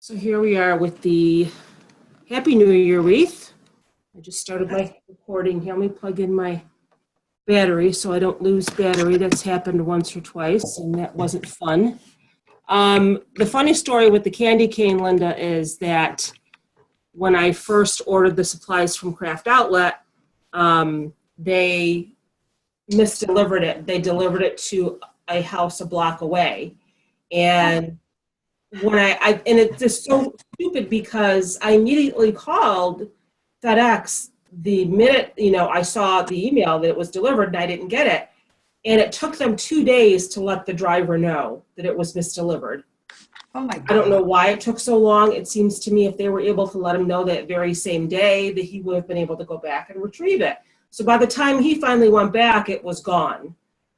So here we are with the Happy New Year wreath. I just started my recording here. Let me plug in my battery so I don't lose battery. That's happened once or twice, and that wasn't fun. The funny story with the candy cane, Linda, is that when I first ordered the supplies from Craft Outlet, they misdelivered it. They delivered it to a house a block away. And when and it's just so stupid because I immediately called FedEx the minute, I saw the email that it was delivered and I didn't get it. And it took them 2 days to let the driver know that it was misdelivered. Oh my God. I don't know why it took so long. It seems to me if they were able to let him know that very same day that he would have been able to go back and retrieve it. So by the time he finally went back, it was gone.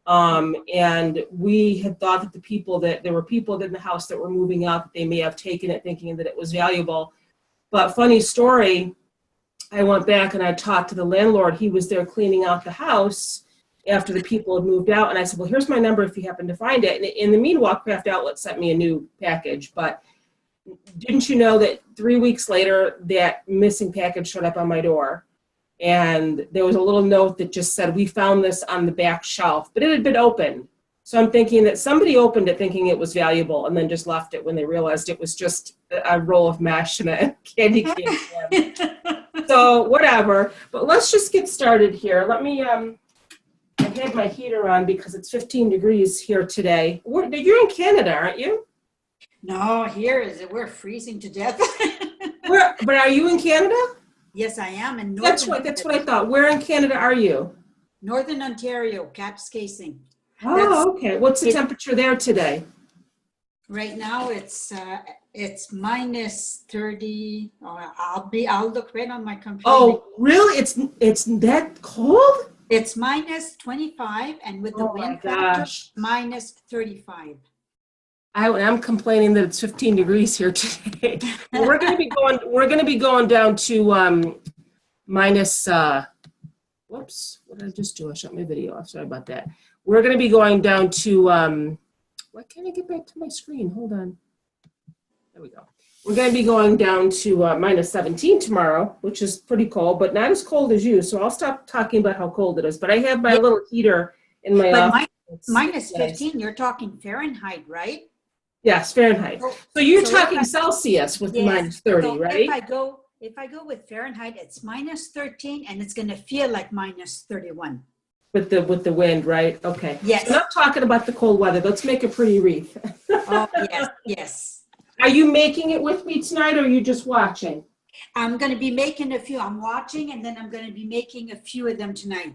And we had thought that there were people in the house that were moving out, they may have taken it thinking that it was valuable. But funny story, I went back and I talked to the landlord. He was there cleaning out the house after the people had moved out. And I said, well, here's my number if you happen to find it. And in the meanwhile, Craft Outlet sent me a new package. But didn't you know that 3 weeks later, that missing package showed up on my door? And there was a little note that just said, we found this on the back shelf, but it had been opened. So I'm thinking that somebody opened it thinking it was valuable and then just left it when they realized it was just a roll of mesh and a candy cane. So whatever, but let's just get started here. Let me, I had my heater on because it's 15 degrees here today. You're in Canada, aren't you? No, we're freezing to death. But are you in Canada? Yes, I am in That's what I thought. Where in Canada are you? Northern Ontario, Kapuskasing. Oh, okay. What's the temperature there today? Right now it's minus 30. I'll look right on my computer. Oh, really? It's that cold? It's minus 25, and with the wind factor, minus 35. I'm complaining that it's 15 degrees here today. We're going to be going down to minus. Whoops! What did I just do? I shut my video off. Sorry about that. We're going to be going down to. Why can't I get back to my screen? Hold on. There we go. We're going to be going down to minus 17 tomorrow, which is pretty cold, but not as cold as you. So I'll stop talking about how cold it is. But I have my little heater in my office. Minus 15. You're talking Fahrenheit, right? Yes, Fahrenheit. So you're talking Celsius with minus 30, right? If I go with Fahrenheit, it's minus 13, and it's going to feel like minus 31. With the wind, right? Okay. Yes. So I'm not talking about the cold weather. Let's make a pretty wreath. Oh, yes, yes. Are you making it with me tonight, or are you just watching? I'm going to be making a few. I'm watching, and then I'm going to be making a few of them tonight.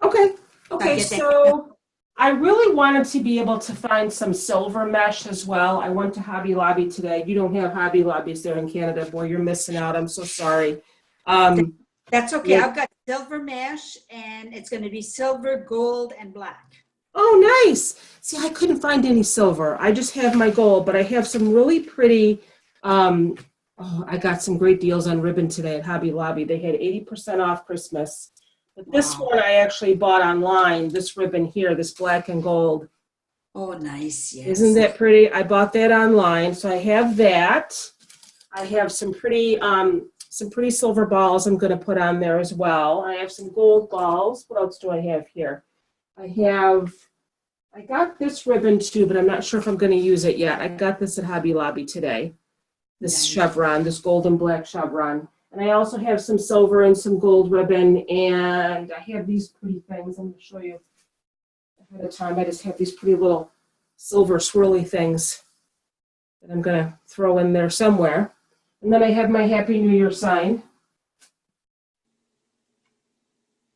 Okay. Okay. So I really wanted to be able to find some silver mesh as well. I went to Hobby Lobby today. You don't have Hobby Lobbies there in Canada. Boy, you're missing out. I'm so sorry. That's okay. Yeah. I've got silver mesh, and it's going to be silver, gold, and black. Oh, nice. See, I couldn't find any silver. I just have my gold, but I have some really pretty, I got some great deals on ribbon today at Hobby Lobby. They had 80% off Christmas. But this one I actually bought online, this ribbon here, this black and gold. Oh, nice. Yes. Isn't that pretty? I bought that online. So I have that. I have some pretty silver balls I'm going to put on there as well. I have some gold balls. What else do I have here? I got this ribbon too, but I'm not sure if I'm going to use it yet. I got this at Hobby Lobby today. This chevron, this gold and black chevron. And I also have some silver and some gold ribbon, and I have these pretty things. I'm going to show you ahead of time. I just have these pretty little silver swirly things that I'm going to throw in there somewhere. And then I have my Happy New Year sign,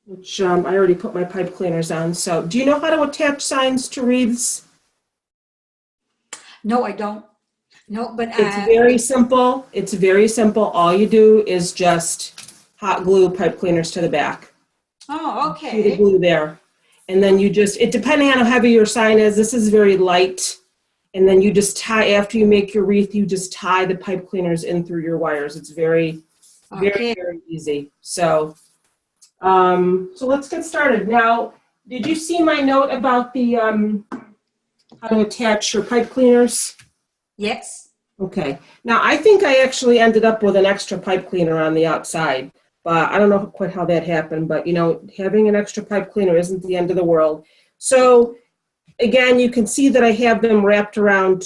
which I already put my pipe cleaners on. So do you know how to attach signs to wreaths? No, I don't. No, but it's very simple. It's very simple. All you do is just hot glue pipe cleaners to the back. Oh, okay. The glue there, and then depending on how heavy your sign is. This is very light, and then you just tie after you make your wreath. You just tie the pipe cleaners in through your wires. It's very, very easy. So, so let's get started. Now, did you see my note about the how to attach your pipe cleaners? Yes. Okay. Now, I think I actually ended up with an extra pipe cleaner on the outside, but I don't know quite how that happened. But, you know, having an extra pipe cleaner isn't the end of the world. So, again, you can see that I have them wrapped around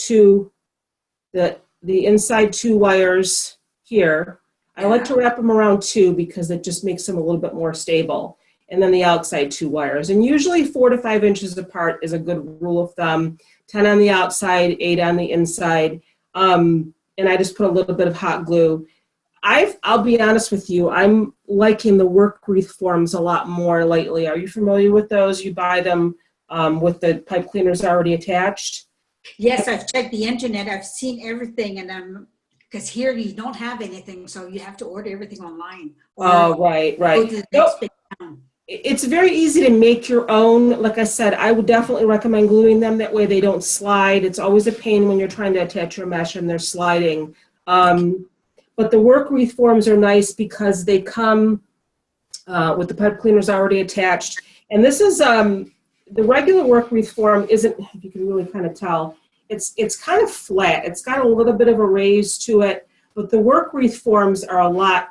the inside two wires here. I like to wrap them around two because it just makes them a little bit more stable. And then the outside two wires. And usually 4 to 5 inches apart is a good rule of thumb. 10 on the outside, 8 on the inside. And I just put a little bit of hot glue. I'll be honest with you, I'm liking the work wreath forms a lot more lately. Are you familiar with those? You buy them with the pipe cleaners already attached? Yes, I've checked the internet. I've seen everything, and because here you don't have anything, so you have to order everything online. Oh, right. Go to the next big town. It's very easy to make your own. Like I said, I would definitely recommend gluing them. That way they don't slide. It's always a pain when you're trying to attach your mesh and they're sliding. But the work wreath forms are nice because they come with the pipe cleaners already attached. And this is, the regular work wreath form isn't, if you can really kind of tell, it's kind of flat. It's got a little bit of a raise to it, but the work wreath forms are a lot,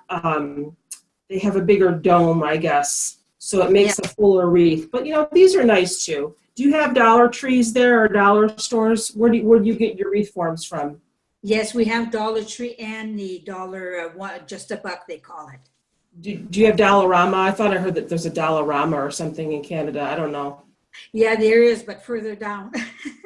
they have a bigger dome, I guess. So it makes a fuller wreath. But, you know, these are nice too. Do you have Dollar Trees there or dollar stores? Where do you get your wreath forms from? Yes, we have Dollar Tree and the dollar, just a buck they call it. Do you have Dollarama? I thought I heard that there's a Dollarama or something in Canada. I don't know. Yeah, there is, but further down.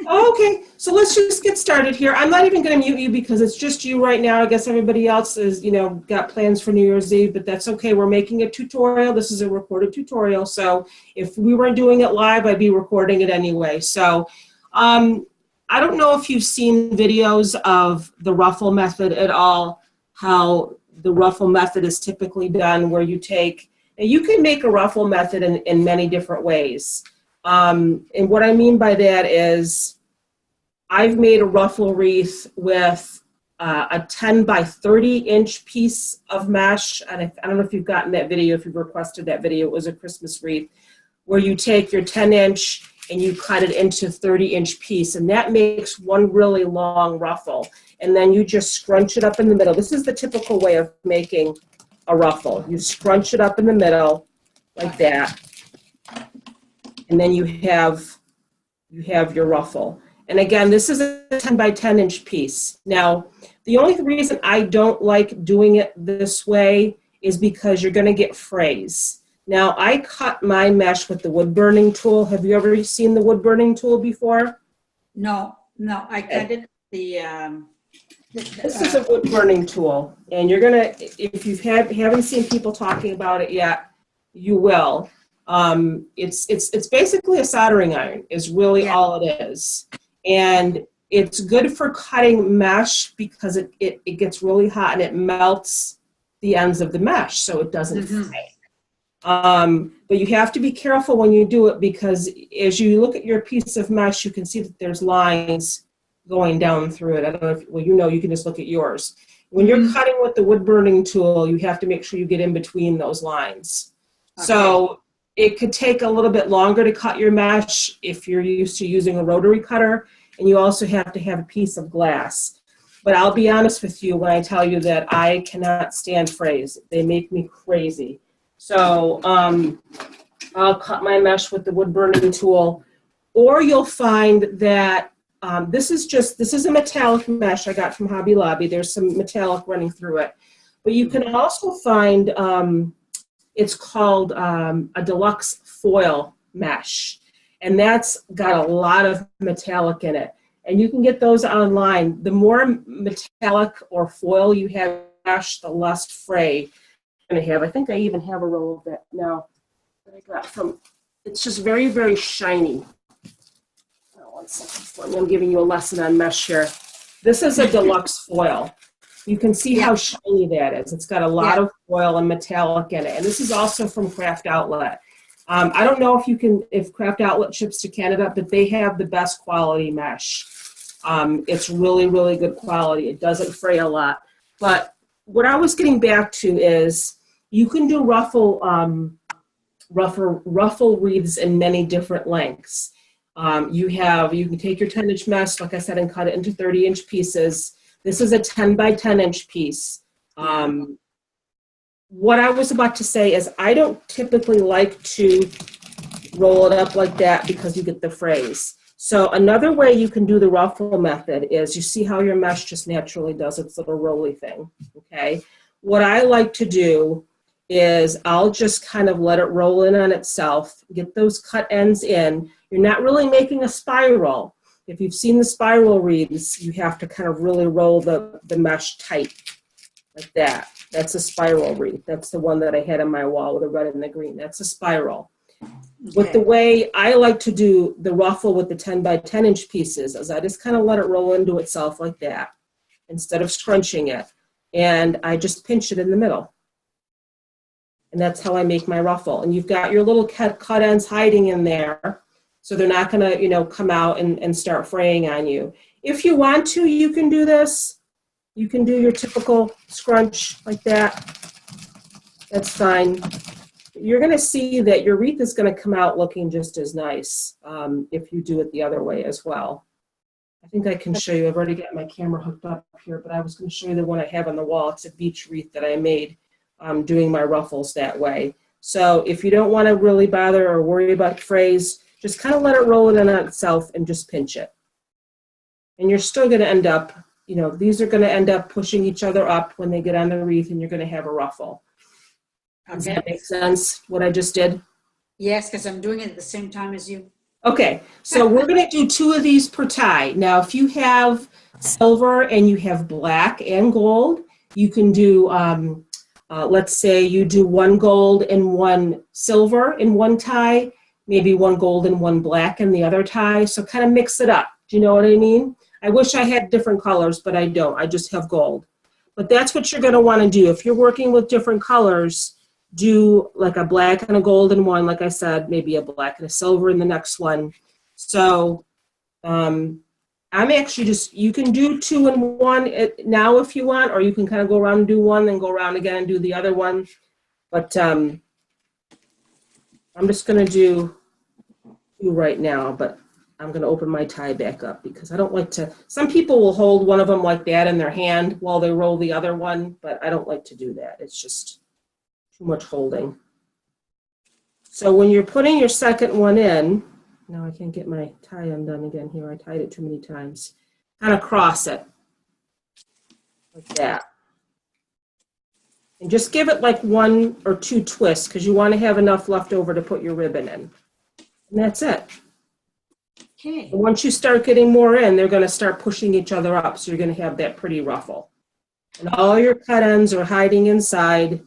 Okay, so let's just get started here. I'm not even going to mute you because it's just you right now. I guess everybody else is, you know, got plans for New Year's Eve, but that's okay. We're making a tutorial. This is a recorded tutorial, so if we weren't doing it live, I'd be recording it anyway. So I don't know if you've seen videos of the Ruffle method at all, how the Ruffle method is typically done, where you take, and you can make a Ruffle method in many different ways. And what I mean by that is I've made a Ruffle wreath with a 10 by 30 inch piece of mesh. And I don't know if you've gotten that video, if you've requested that video, it was a Christmas wreath, where you take your 10 inch and you cut it into 30 inch piece. And that makes one really long ruffle. And then you just scrunch it up in the middle. This is the typical way of making a ruffle. You scrunch it up in the middle like that. And then you have your ruffle. And again, this is a 10 by 10 inch piece. Now, the only reason I don't like doing it this way is because you're gonna get frays. Now, I cut my mesh with the wood burning tool. Have you ever seen the wood burning tool before? No, I cut it This is a wood burning tool. And you're gonna, if you haven't seen people talking about it yet, you will. It's basically a soldering iron is really all it is. And it's good for cutting mesh because it gets really hot and it melts the ends of the mesh so it doesn't fray. But you have to be careful when you do it because as you look at your piece of mesh, you can see that there's lines going down through it. I don't know if, well, you know, you can just look at yours. When you're cutting with the wood burning tool, you have to make sure you get in between those lines. Okay. So it could take a little bit longer to cut your mesh if you're used to using a rotary cutter, and you also have to have a piece of glass. But I'll be honest with you when I tell you that I cannot stand frays. They make me crazy. So I'll cut my mesh with the wood burning tool, or you'll find that this is a metallic mesh I got from Hobby Lobby. There's some metallic running through it. But you can also find, it's called a deluxe foil mesh. And that's got a lot of metallic in it. And you can get those online. The more metallic or foil you have mesh, the less fray you're going to have. I think I even have a roll of that now that I got from, it's just very, very shiny. One second for me. I'm giving you a lesson on mesh here. This is a deluxe foil. You can see how shiny that is. It's got a lot of foil and metallic in it. And this is also from Craft Outlet. I don't know if Craft Outlet ships to Canada, but they have the best quality mesh. It's really, really good quality. It doesn't fray a lot. But what I was getting back to is you can do ruffle wreaths in many different lengths. You can take your 10-inch mesh, like I said, and cut it into 30-inch pieces. This is a 10 by 10 inch piece. What I was about to say is I don't typically like to roll it up like that because you get the frays. So another way you can do the ruffle method is you see how your mesh just naturally does its little rolly thing, okay? What I like to do is I'll just kind of let it roll in on itself, get those cut ends in. You're not really making a spiral. If you've seen the spiral wreaths, you have to kind of really roll the mesh tight like that. That's a spiral wreath. That's the one that I had on my wall with the red and the green. That's a spiral. Okay. With the way I like to do the ruffle with the 10 by 10 inch pieces is I just kind of let it roll into itself like that instead of scrunching it. And I just pinch it in the middle. And that's how I make my ruffle. And you've got your little cut ends hiding in there, so they're not going to, you know, come out and start fraying on you. If you want to, you can do this. You can do your typical scrunch like that. That's fine. You're going to see that your wreath is going to come out looking just as nice if you do it the other way as well. I think I can show you. I've already got my camera hooked up here, but I was going to show you the one I have on the wall. It's a beach wreath that I made doing my ruffles that way. So if you don't want to really bother or worry about frays, just kind of let it roll in on itself and just pinch it. And you're still going to end up, you know, these are going to end up pushing each other up when they get on the wreath, and you're going to have a ruffle. Okay. Does that make sense, what I just did? Yes, because I'm doing it at the same time as you. Okay, so we're going to do 2 of these per tie. Now, if you have silver and you have black and gold, you can do, let's say you do 1 gold and 1 silver in one tie, maybe 1 gold and 1 black in the other tie. So kind of mix it up. Do you know what I mean? I wish I had different colors, but I don't. I just have gold. But that's what you're going to want to do. If you're working with different colors, do like a black and a gold in one, like I said, maybe a black and a silver in the next one. So I'm actually just, you can do 2 in 1 now if you want, or you can kind of go around and do 1, then go around again and do the other one. But I'm just going to do 2 right now, but I'm going to open my tie back up because I don't like to, some people will hold one of them like that in their hand while they roll the other one, but I don't like to do that. It's just too much holding. So when you're putting your second one in, now I can't get my tie undone again here. I tied it too many times. Kind of cross it like that. And just give it like 1 or 2 twists because you want to have enough left over to put your ribbon in. And that's it. Okay. And once you start getting more in, they're going to start pushing each other up. So you're going to have that pretty ruffle. And all your cut ends are hiding inside.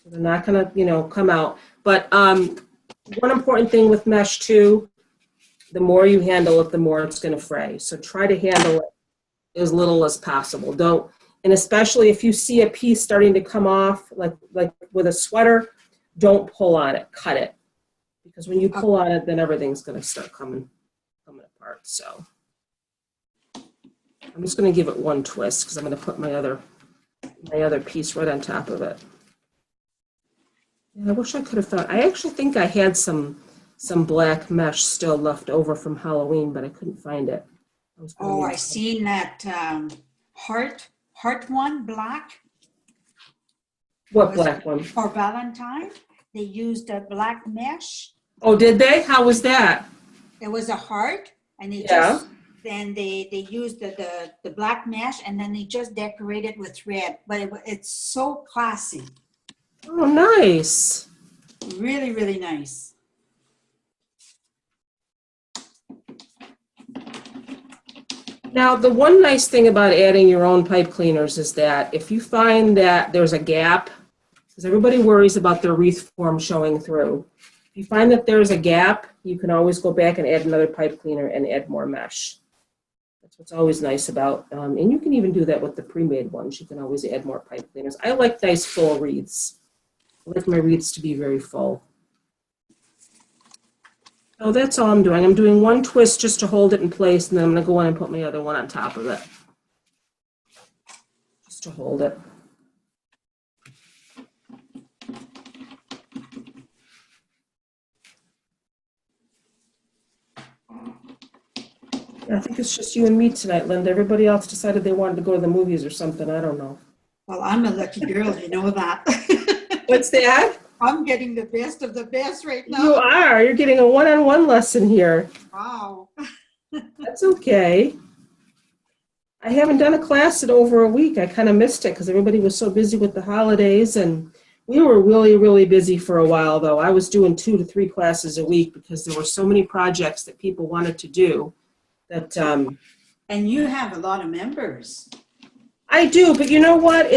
So they're not going to, you know, come out. But one important thing with mesh too, the more you handle it, the more it's going to fray. So try to handle it as little as possible. Don't, and especially if you see a piece starting to come off, like with a sweater, don't pull on it, cut it. Because when you pull on it, then everything's going to start coming apart. So I'm just going to give it 1 twist because I'm going to put my other piece right on top of it. I wish I could have found, I actually think I had some black mesh still left over from Halloween, but I couldn't find it. I seen that heart one, black. What black one? For Valentine, they used a black mesh. Oh, did they? How was that? It was a heart, and they they used the black mesh, and then they just decorated with red. But it's so classy. Oh, nice. Really, really nice. Now, the one nice thing about adding your own pipe cleaners is that if you find that there's a gap, because everybody worries about their wreath form showing through, if you find that there's a gap, you can always go back and add another pipe cleaner and add more mesh. That's what's always nice about, and you can even do that with the pre-made ones. You can always add more pipe cleaners. I like nice full wreaths. I like my wreaths to be very full. So that's all I'm doing. I'm doing 1 twist just to hold it in place, and then I'm going to go in and put my other one on top of it. Just to hold it. I think it's just you and me tonight, Linda. Everybody else decided they wanted to go to the movies or something. I don't know. Well, I'm a lucky girl, you know that. What's that? I'm getting the best of the best right now. You are. You're getting a one-on-one lesson here. Wow. That's okay. I haven't done a class in over a week. I kind of missed it because everybody was so busy with the holidays, and we were really, really busy for a while, though. I was doing 2 to 3 classes a week because there were so many projects that people wanted to do that. And you have a lot of members. I do, but you know what?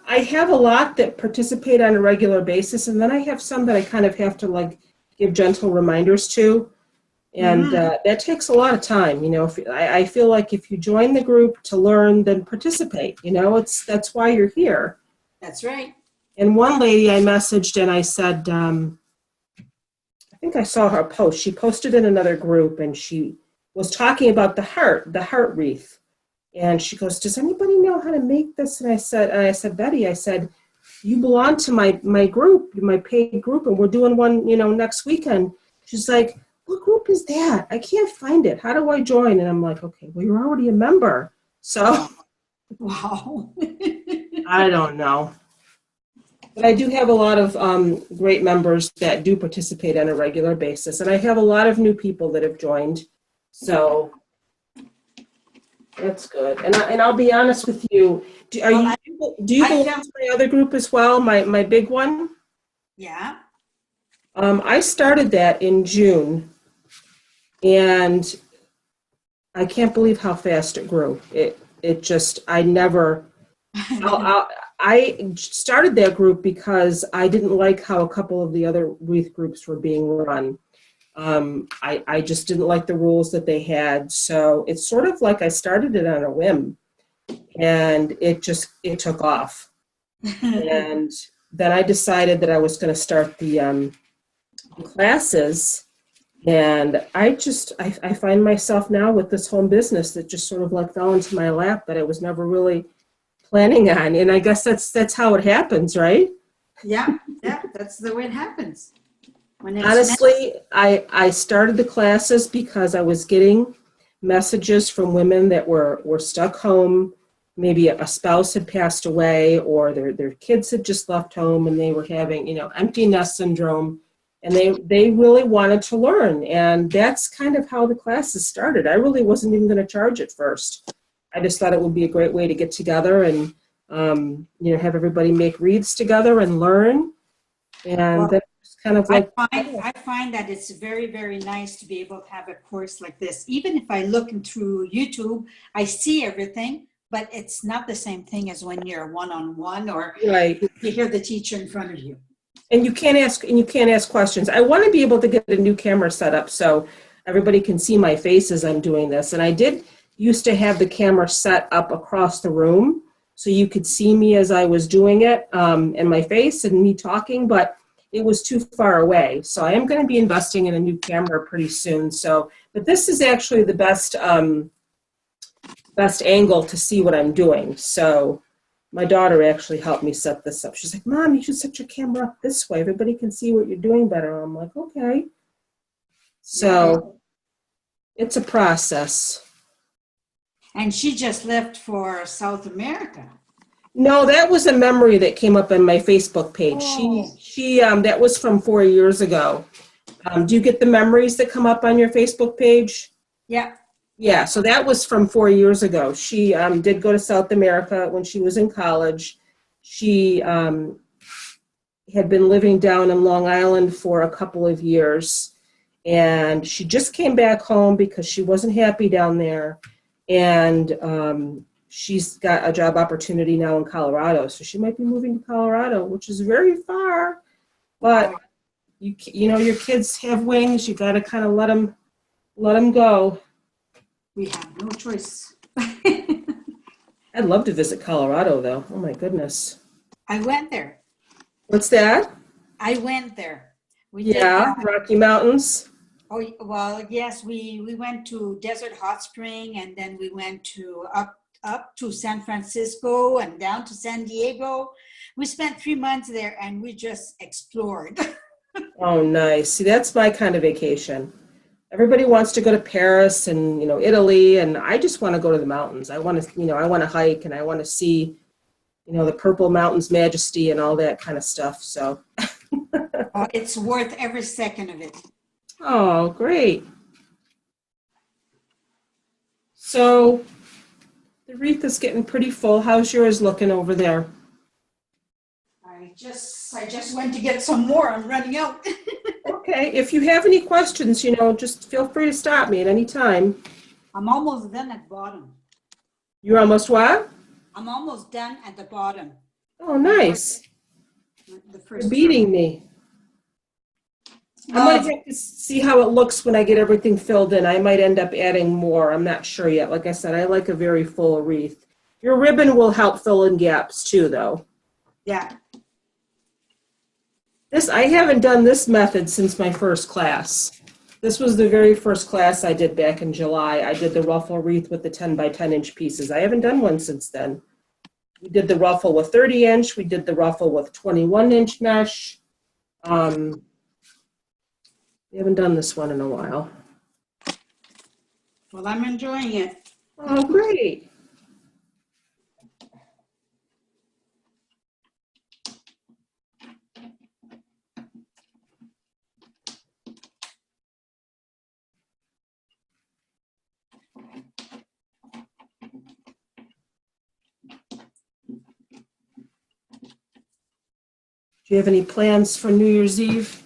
I have a lot that participate on a regular basis, and then I have some that I kind of have to like give gentle reminders to. And that takes a lot of time, you know. I feel like if you join the group to learn, then participate. You know, that's why you're here. That's right. And one lady I messaged and I said, I think I saw her post. She posted in another group and she was talking about the heart wreath. And she goes, "Does anybody know how to make this?" And I said, "Betty, I said, you belong to my group, my paid group, and we're doing one, you know, next weekend." She's like, "What group is that? I can't find it. How do I join?" And I'm like, "Okay, well, you're already a member." So Wow. I don't know. But I do have a lot of great members that do participate on a regular basis. And I have a lot of new people that have joined. So that's good. And I'll be honest with you. Do you belong to my other group as well, my big one? Yeah. I started that in June. And I can't believe how fast it grew. I started that group because I didn't like how a couple of the other Wreath groups were being run. I just didn't like the rules that they had. So it's sort of like I started it on a whim, and it took off. And then I decided that I was going to start the classes. And I find myself now with this home business that just sort of like fell into my lap that I was never really planning on. And I guess that's how it happens, right? Yeah, that's the way it happens. Honestly, I started the classes because I was getting messages from women that were stuck home. Maybe a spouse had passed away or their kids had just left home and they were having, you know, empty nest syndrome. And they really wanted to learn. And that's kind of how the classes started. I really wasn't even going to charge at first. I just thought it would be a great way to get together and, you know, have everybody make wreaths together and learn. And that's kind of like... I find that it's very, very nice to be able to have a course like this. Even if I look through YouTube, I see everything, but it's not the same thing as when you're one-on-one or right. You hear the teacher in front of you. And you can't ask questions. I want to be able to get a new camera set up so everybody can see my face as I'm doing this. And I did used to have the camera set up across the room so you could see me as I was doing it and my face and me talking, but it was too far away. So I am going to be investing in a new camera pretty soon. So, but this is actually the best angle to see what I'm doing. So my daughter actually helped me set this up. She's like, "Mom, you should set your camera up this way. Everybody can see what you're doing better." I'm like, okay. So it's a process. And she just left for South America. No, that was a memory that came up on my Facebook page. Oh. She that was from 4 years ago. Do you get the memories that come up on your Facebook page? Yeah. Yeah, so that was from 4 years ago. She did go to South America when she was in college. She had been living down in Long Island for a couple of years, and she just came back home because she wasn't happy down there, and she's got a job opportunity now in Colorado, so she might be moving to Colorado, which is very far, but you know, your kids have wings. You got to kind of let them go. We have no choice. I'd love to visit Colorado, though. Oh, my goodness. I went there. What's that? I went there. Rocky Mountains. Oh, well, yes, we went to Desert Hot Spring, and then we went to up to San Francisco and down to San Diego. We spent 3 months there, and we just explored. Oh, nice. See, that's my kind of vacation. Everybody wants to go to Paris and, Italy, and I just want to go to the mountains. I want to, I want to hike and I want to see, the Purple Mountains majesty and all that kind of stuff. So. Oh, it's worth every second of it. Oh, great. So the wreath is getting pretty full. How's yours looking over there? I just went to get some more. I'm running out. Okay, if you have any questions, just feel free to stop me at any time. I'm almost done at bottom. You're almost what? I'm almost done at the bottom. Oh, nice. The first You're beating me. I'm going to have to see how it looks when I get everything filled in. I might end up adding more. I'm not sure yet. Like I said, I like a very full wreath. Your ribbon will help fill in gaps too, though. Yeah. I haven't done this method since my first class. This was the very first class I did back in July. I did the Ruffle wreath with the 10 by 10 inch pieces. I haven't done one since then. We did the Ruffle with 30 inch. We did the Ruffle with 21 inch mesh. We haven't done this one in a while. Well, I'm enjoying it. Oh, great. Do you have any plans for New Year's Eve?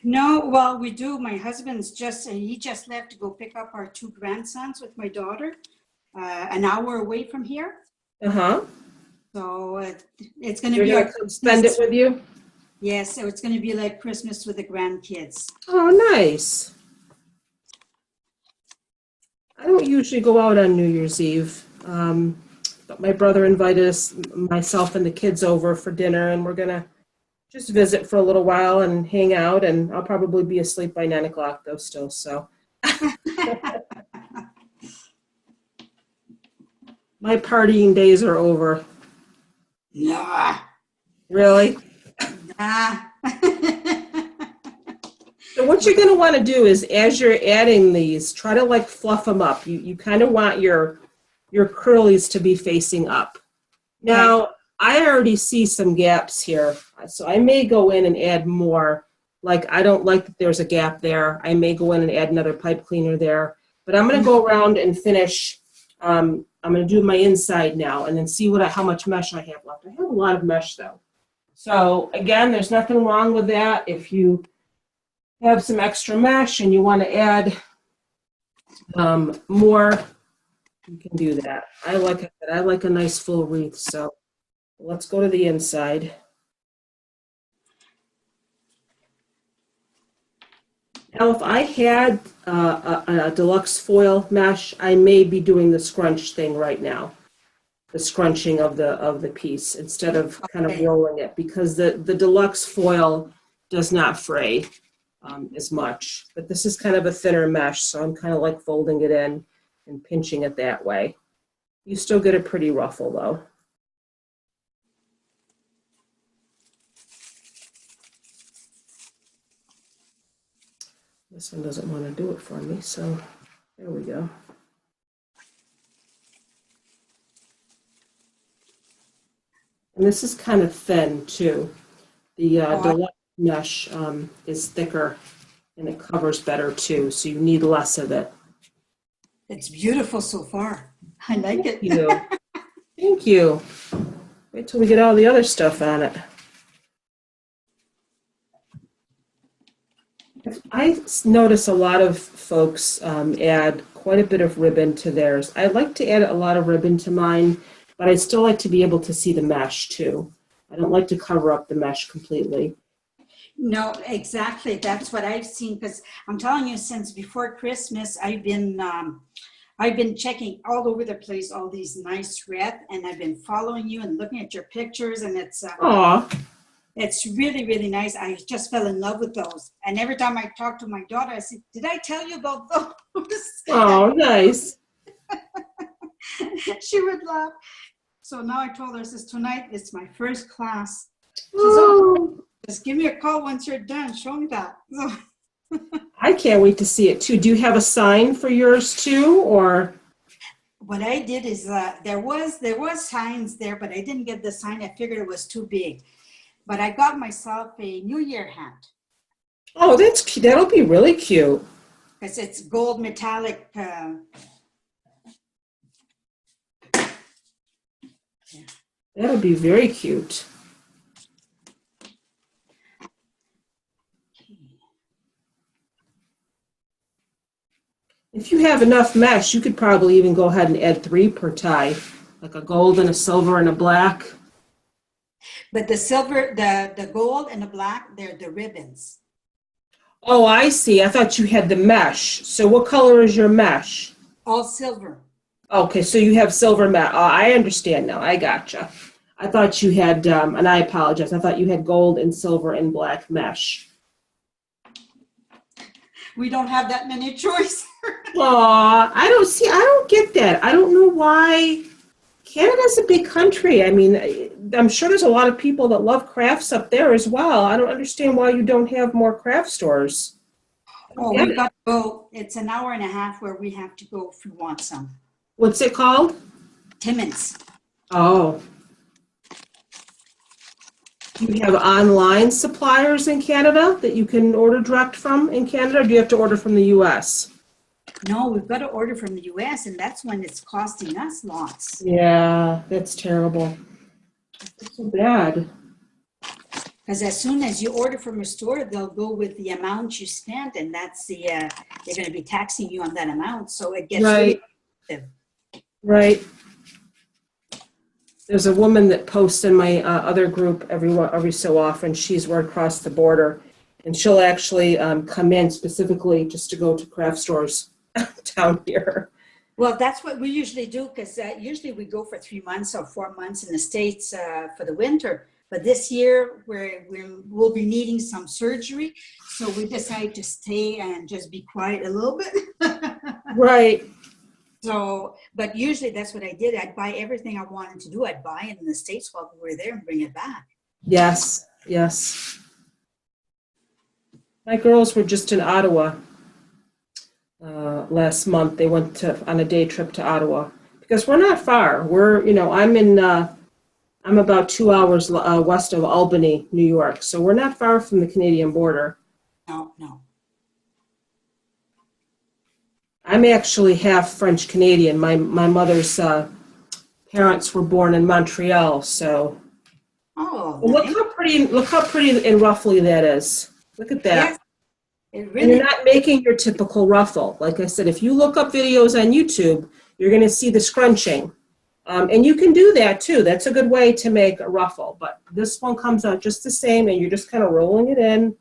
No, well, we do. My husband's he just left to go pick up our 2 grandsons with my daughter, an hour away from here. Uh-huh. So it's going to be You're going to spend it with you? Yes, so it's going to be like Christmas with the grandkids. Oh, nice. I don't usually go out on New Year's Eve, but my brother invited myself and the kids over for dinner, and we're going to just visit for a little while and hang out, and I'll probably be asleep by 9 o'clock though still, so. My partying days are over. Nah. Really? Nah. So what you're going to want to do is, as you're adding these, try to like fluff them up. You kind of want your curlies to be facing up. Now, right. I already see some gaps here, so I may go in and add more. Like, I don't like that there's a gap there. I may go in and add another pipe cleaner there. But I'm going to go around and finish. I'm going to do my inside now and then see how much mesh I have left. I have a lot of mesh, though. So, again, there's nothing wrong with that. If you have some extra mesh and you want to add more, you can do that. I like a nice full wreath, so let's go to the inside. Now, if I had a deluxe foil mesh, I may be doing the scrunch thing right now, the scrunching of the piece instead of kind of rolling it, because the deluxe foil does not fray as much. But this is kind of a thinner mesh, so I'm kind of like folding it in and pinching it that way. You still get a pretty ruffle, though. This one doesn't want to do it for me, so there we go. And this is kind of thin, too. The deluxe mesh is thicker, and it covers better, too, so you need less of it. It's beautiful so far. I like it. Thank you. Thank you. Wait till we get all the other stuff on it. I notice a lot of folks add quite a bit of ribbon to theirs. I like to add a lot of ribbon to mine, but I still like to be able to see the mesh too. I don't like to cover up the mesh completely. No, exactly. That's what I've seen, because I'm telling you, since before Christmas, I've been checking all over the place all these nice Wreath, and I've been following you and looking at your pictures, and it's really, really nice. I just fell in love with those. And every time I talk to my daughter, I say, did I tell you about those? Oh, nice. She would laugh. So now I told her, I says, tonight is my first class. She says, oh, just give me a call once you're done. Show me that. So I can't wait to see it too. Do you have a sign for yours too, or? What I did is there was signs there, but I didn't get the sign. I figured it was too big. But I got myself a New Year hat Oh, that'll be really cute. because it's gold metallic. That'll be very cute. If you have enough mesh, you could probably even go ahead and add 3 per tie, like a gold and a silver and a black. But the silver, the gold and the black, they're the ribbons. Oh, I see. I thought you had the mesh. So what color is your mesh? All silver. Okay, so you have silver mesh. Oh, I understand now. I gotcha. I thought you had, and I apologize, I thought you had gold and silver and black mesh. We don't have that many choices. Aw, I don't get that. I don't know why. Canada's a big country. I mean, I'm sure there's a lot of people that love crafts up there as well. I don't understand why you don't have more craft stores. Oh, we've got to go. It's an hour and a half where we have to go if we want some. What's it called? Timmins. Oh. Do you have online suppliers in Canada that you can order direct from in Canada, or do you have to order from the U.S.? No, we've got to order from the U.S., and that's when it's costing us lots. Yeah, that's terrible. That's so bad. Because as soon as you order from a store, they'll go with the amount you spent, and that's they're going to be taxing you on that amount, so it gets right. really expensive. Right. There's a woman that posts in my other group every so often. She's right across the border, and she'll actually come in specifically just to go to craft stores down here. Well, that's what we usually do, because usually we go for 3 months or 4 months in the States for the winter. But this year we'll be needing some surgery, so we decided to stay and just be quiet a little bit. Right. So, but usually that's what I did. I'd buy everything I wanted to do. I'd buy it in the States while we were there and bring it back. Yes, yes. My girls were just in Ottawa last month. They went on a day trip to Ottawa because we're not far. I'm about 2 hours west of Albany, New York. So we're not far from the Canadian border. No. I'm actually half French Canadian. My mother's parents were born in Montreal, so. Oh, nice. Look how pretty and ruffly that is. Look at that. Yes, it really. And you're not making your typical ruffle. Like I said, if you look up videos on YouTube, you're going to see the scrunching. And you can do that too. That's a good way to make a ruffle. But this one comes out just the same, and you're just kind of rolling it in.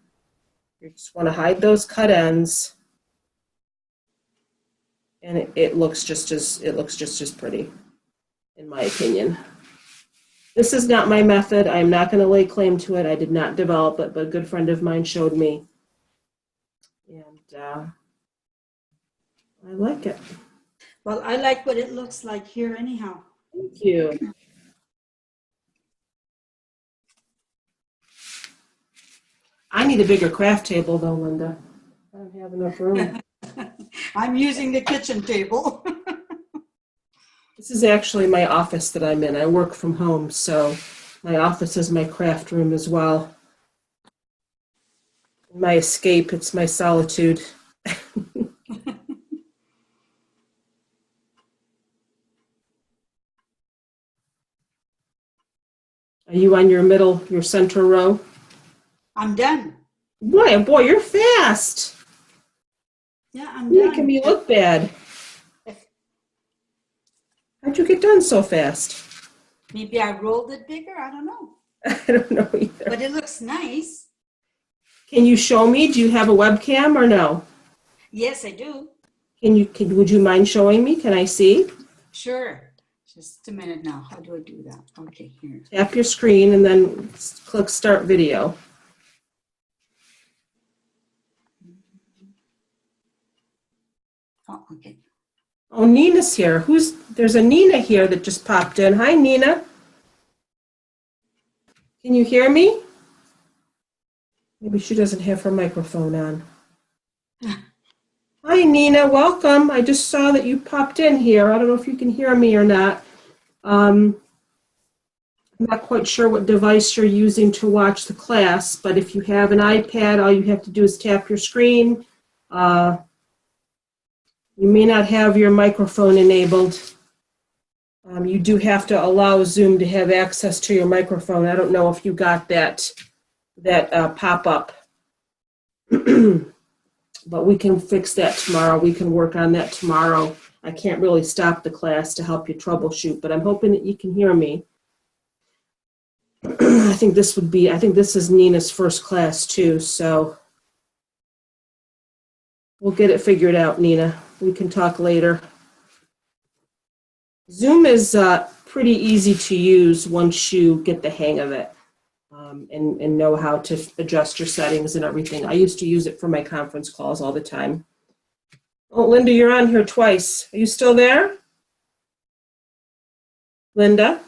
You just want to hide those cut ends. And it looks just as pretty, in my opinion. This is not my method. I'm not going to lay claim to it. I did not develop it, but a good friend of mine showed me. And I like it. Well, I like what it looks like here anyhow. Thank you. I need a bigger craft table though, Linda. I don't have enough room. I'm using the kitchen table. This is actually my office that I'm in. I work from home, so my office is my craft room as well. My escape, it's my solitude. Are you on your center row? I'm done. Boy, you're fast. Yeah, I'm You're done. making me look bad. How'd you get done so fast? Maybe I rolled it bigger. I don't know. I don't know either. But it looks nice. Can you show me? Do you have a webcam or no? Yes, I do. Would you mind showing me? Can I see? Sure. Just a minute now. How do I do that? Okay, here. Tap your screen and then click Start Video. Oh, okay. Oh, Nina's here. There's a Nina here that just popped in. Hi, Nina. Can you hear me? Maybe she doesn't have her microphone on. Hi, Nina. Welcome. I just saw that you popped in here. I don't know if you can hear me or not. I'm not quite sure what device you're using to watch the class, but if you have an iPad, all you have to do is tap your screen. You may not have your microphone enabled. You do have to allow Zoom to have access to your microphone. I don't know if you got that pop-up. But we can fix that tomorrow. We can work on that tomorrow. I can't really stop the class to help you troubleshoot, but I'm hoping that you can hear me. I think this is Nina's first class too, so we'll get it figured out, Nina. We can talk later. Zoom is pretty easy to use once you get the hang of it and know how to adjust your settings and everything. I used to use it for my conference calls all the time. Oh, Linda, you're on here twice. Are you still there? Linda?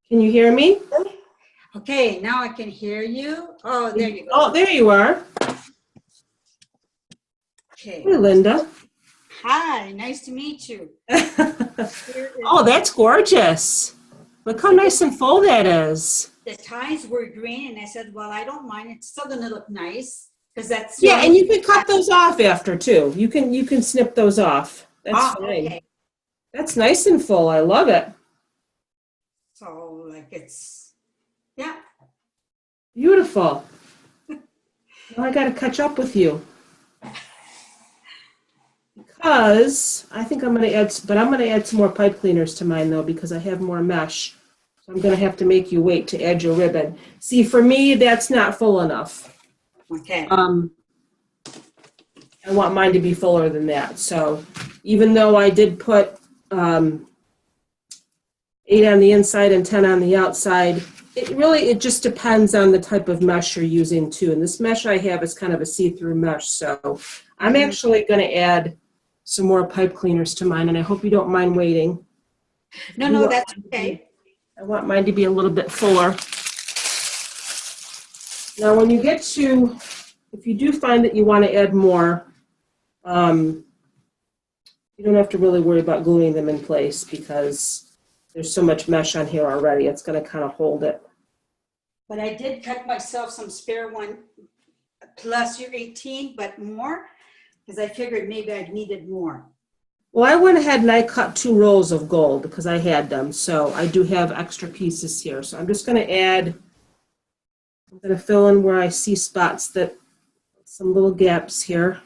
Can you hear me? Okay, now I can hear you. Oh, there you go. Oh, there you are. Okay. Hey, Linda. Hi, nice to meet you. Oh, that's gorgeous. Look how nice and full that is. The ties were green, and I said, well, I don't mind. It's still going to look nice because that's Yeah, and you can cut those off after too. You can snip those off. That's fine. Okay. That's nice and full. I love it. So like it's, yeah. Beautiful. Well, I got to catch up with you because I think I'm going to add, but I'm going to add some more pipe cleaners to mine though because I have more mesh. So I'm going to have to make you wait to add your ribbon. See, for me, that's not full enough. Okay. I want mine to be fuller than that. So even though I did put 8 on the inside and 10 on the outside, it just depends on the type of mesh you're using too. And this mesh I have is kind of a see-through mesh. So I'm actually going to add some more pipe cleaners to mine, and I hope you don't mind waiting. No, that's okay. I want mine to be a little bit fuller. Now, when you get to, if you do find that you want to add more, you don't have to really worry about gluing them in place because there's so much mesh on here already. It's going to kind of hold it. But I did cut myself some spare one plus your 18, but more because I figured maybe I needed more. Well, I went ahead and I cut 2 rolls of gold because I had them. So I do have extra pieces here. So I'm just going to add, I'm going to fill in where I see spots that, some little gaps here.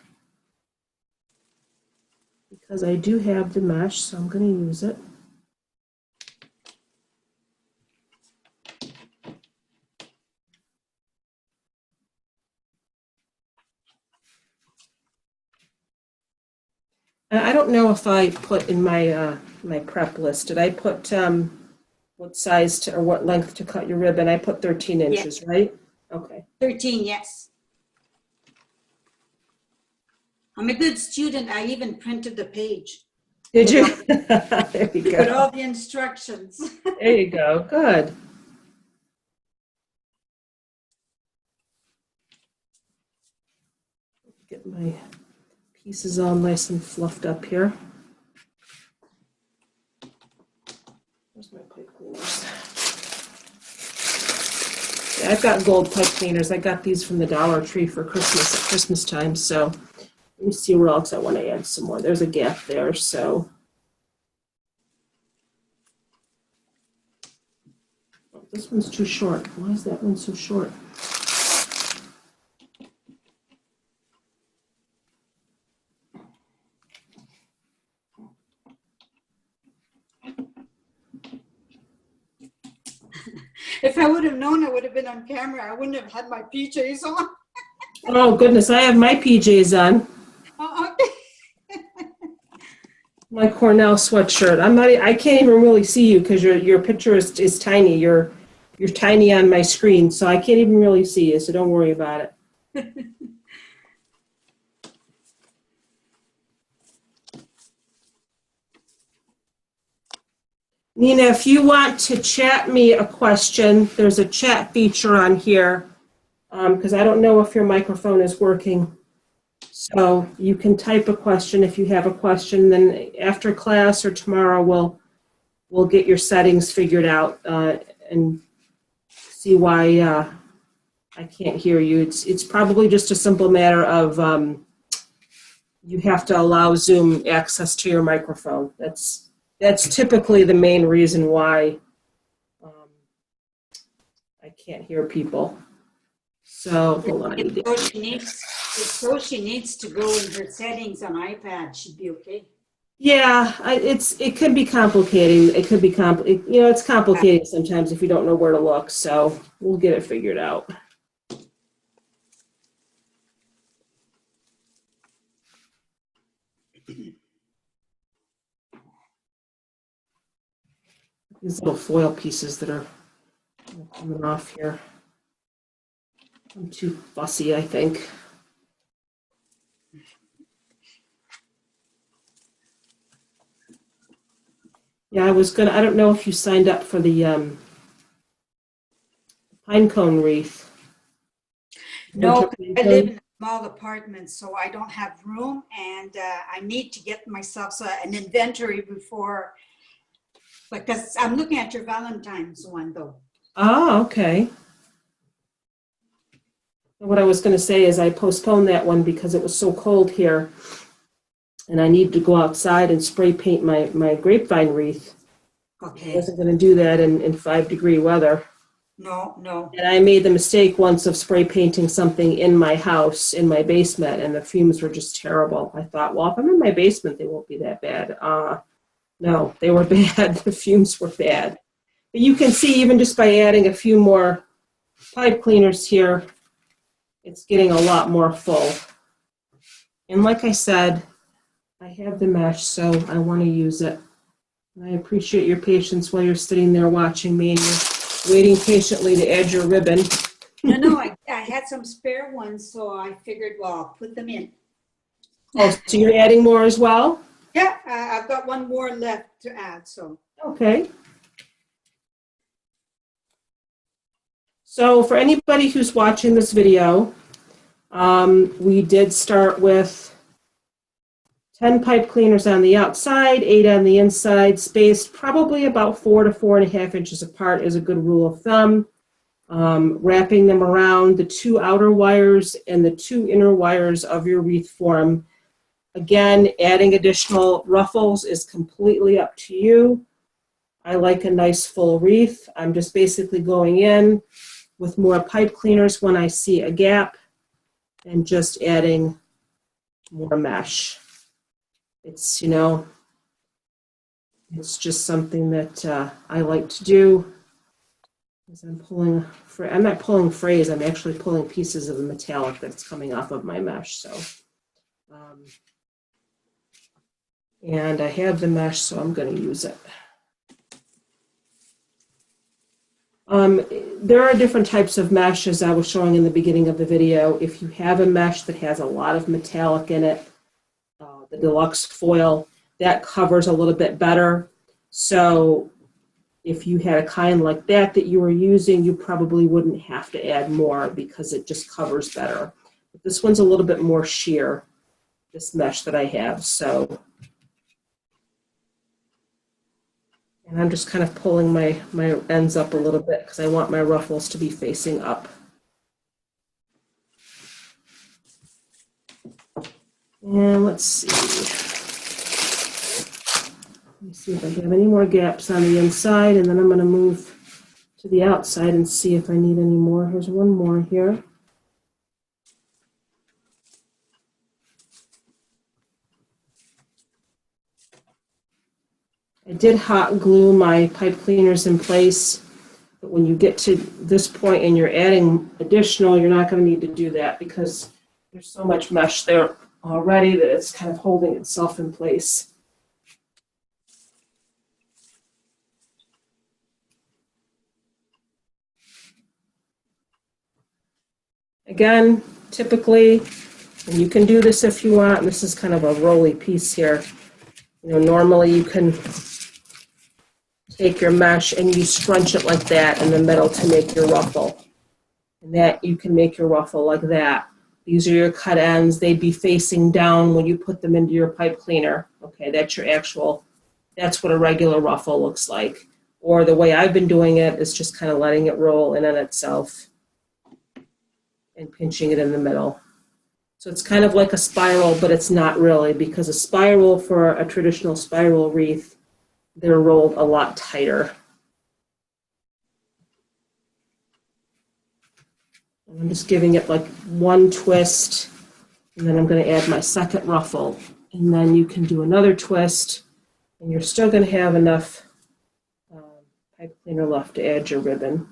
Because I do have the mesh, so I'm going to use it. I don't know if I put in my my prep list. Did I put what size to, or what length to cut your ribbon? I put 13 inches, right? Okay. 13, yes. I'm a good student. I even printed the page. Did you? There you go. With all the instructions. There you go. Good. Get my pieces all nice and fluffed up here. Where's my pipe cleaners? Yeah, I've got gold pipe cleaners. I got these from the Dollar Tree for Christmas at Christmas time. So let me see where else I want to add some more. There's a gap there. So oh, this one's too short. Why is that one so short? If I would have known I would have been on camera, I wouldn't have had my PJs on. Oh, goodness. I have my PJs on. Oh, okay. My Cornell sweatshirt. I can't even really see you because your picture is tiny. You're tiny on my screen, so I can't even really see you, so don't worry about it. Nina, if you want to chat me a question, there's a chat feature on here. because I don't know if your microphone is working. So you can type a question if you have a question. Then after class or tomorrow, we'll get your settings figured out and see why I can't hear you. It's probably just a simple matter of you have to allow Zoom access to your microphone. That's typically the main reason why I can't hear people. So hold on. So she needs to go in her settings on iPad. Should be okay. Yeah, it could be complicating. It could be it's complicated sometimes if you don't know where to look. So we'll get it figured out. These little foil pieces that are coming off here. I'm too fussy, I think. Yeah, I don't know if you signed up for the pine cone wreath. No, I live in a small apartment, so I don't have room, and I need to get myself an inventory before, because I'm looking at your Valentine's one, though. Oh, okay. What I was going to say is I postponed that one because it was so cold here, and I needed to go outside and spray paint my grapevine wreath. Okay. I wasn't going to do that in 5-degree weather. No. And I made the mistake once of spray painting something in my house, in my basement, and the fumes were just terrible. I thought, well, if I'm in my basement, they won't be that bad. No, they were bad. The fumes were bad. But you can see, even just by adding a few more pipe cleaners here, it's getting a lot more full. And like I said, I have the mesh, so I want to use it. And I appreciate your patience while you're sitting there watching me and you're waiting patiently to add your ribbon. No, I had some spare ones, so I figured, well, I'll put them in. Oh, so you're adding more as well? Yeah, I've got one more left to add, so. Okay. So for anybody who's watching this video, we did start with 10 pipe cleaners on the outside, 8 on the inside, spaced probably about 4 to 4.5 inches apart is a good rule of thumb. Wrapping them around the 2 outer wires and the 2 inner wires of your wreath form. Again, adding additional ruffles is completely up to you. I like a nice full wreath. I'm just basically going in with more pipe cleaners when I see a gap and just adding more mesh. It's, it's just something that I like to do. As I'm not pulling frays, I'm actually pulling pieces of the metallic that's coming off of my mesh. So, and I have the mesh, so I'm going to use it. There are different types of mesh, as I was showing in the beginning of the video. If you have a mesh that has a lot of metallic in it, the deluxe foil, that covers a little bit better. So if you had a kind like that you were using, you probably wouldn't have to add more because it just covers better. But this one's a little bit more sheer, this mesh that I have. So, and I'm just kind of pulling my ends up a little bit because I want my ruffles to be facing up. And let's see. Let me see if I have any more gaps on the inside, and then I'm going to move to the outside and see if I need any more. Here's one more here. I did hot glue my pipe cleaners in place, but when you get to this point and you're adding additional, you're not going to need to do that because there's so much mesh there already that it's kind of holding itself in place. Again, typically, and you can do this if you want, this is kind of a rolly piece here. Normally you can take your mesh and you scrunch it like that in the middle to make your ruffle. And that you can make your ruffle like that. These are your cut ends. They'd be facing down when you put them into your pipe cleaner. Okay, that's your actual, that's what a regular ruffle looks like. Or the way I've been doing it is just kind of letting it roll in on itself and pinching it in the middle. So it's kind of like a spiral, but it's not really, because a spiral for a traditional spiral wreath, they're rolled a lot tighter. And I'm just giving it like one twist, and then I'm going to add my second ruffle. And then you can do another twist, and you're still going to have enough pipe cleaner left to add your ribbon.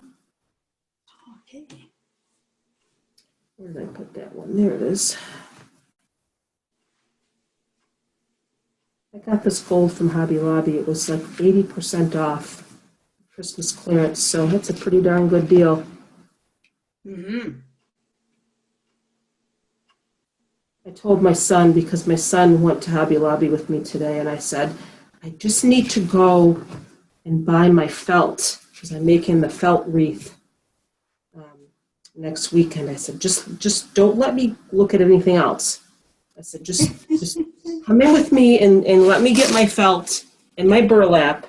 Okay. Where did I put that one? There it is. I got this gold from Hobby Lobby. It was like 80% off Christmas clearance, so that's a pretty darn good deal. Mm-hmm. I told my son, because my son went to Hobby Lobby with me today, and I said, I just need to go and buy my felt, because I'm making the felt wreath next weekend. I said, just don't let me look at anything else. I said, just come in with me and let me get my felt and my burlap,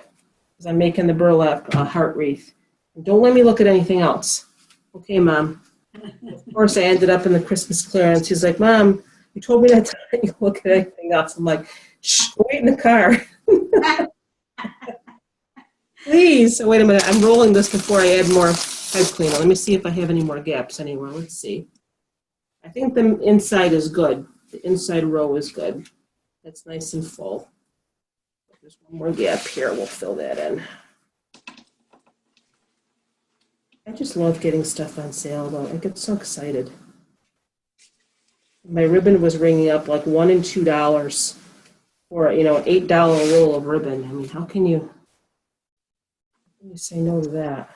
because I'm making the burlap heart wreath. And don't let me look at anything else. Okay, Mom. Of course, I ended up in the Christmas clearance. He's like, Mom, you told me not to let you look at anything else. I'm like, shh, wait in the car. Please. So wait a minute. I'm rolling this before I add more pipe cleaner. Let me see if I have any more gaps anywhere. Let's see. I think the inside is good. The inside row is good. That's nice and full. There's one more gap here. We'll fill that in. I just love getting stuff on sale, though. I get so excited. My ribbon was ringing up like $1 and $2 for, you know, an $8 roll of ribbon. I mean, how can you say no to that?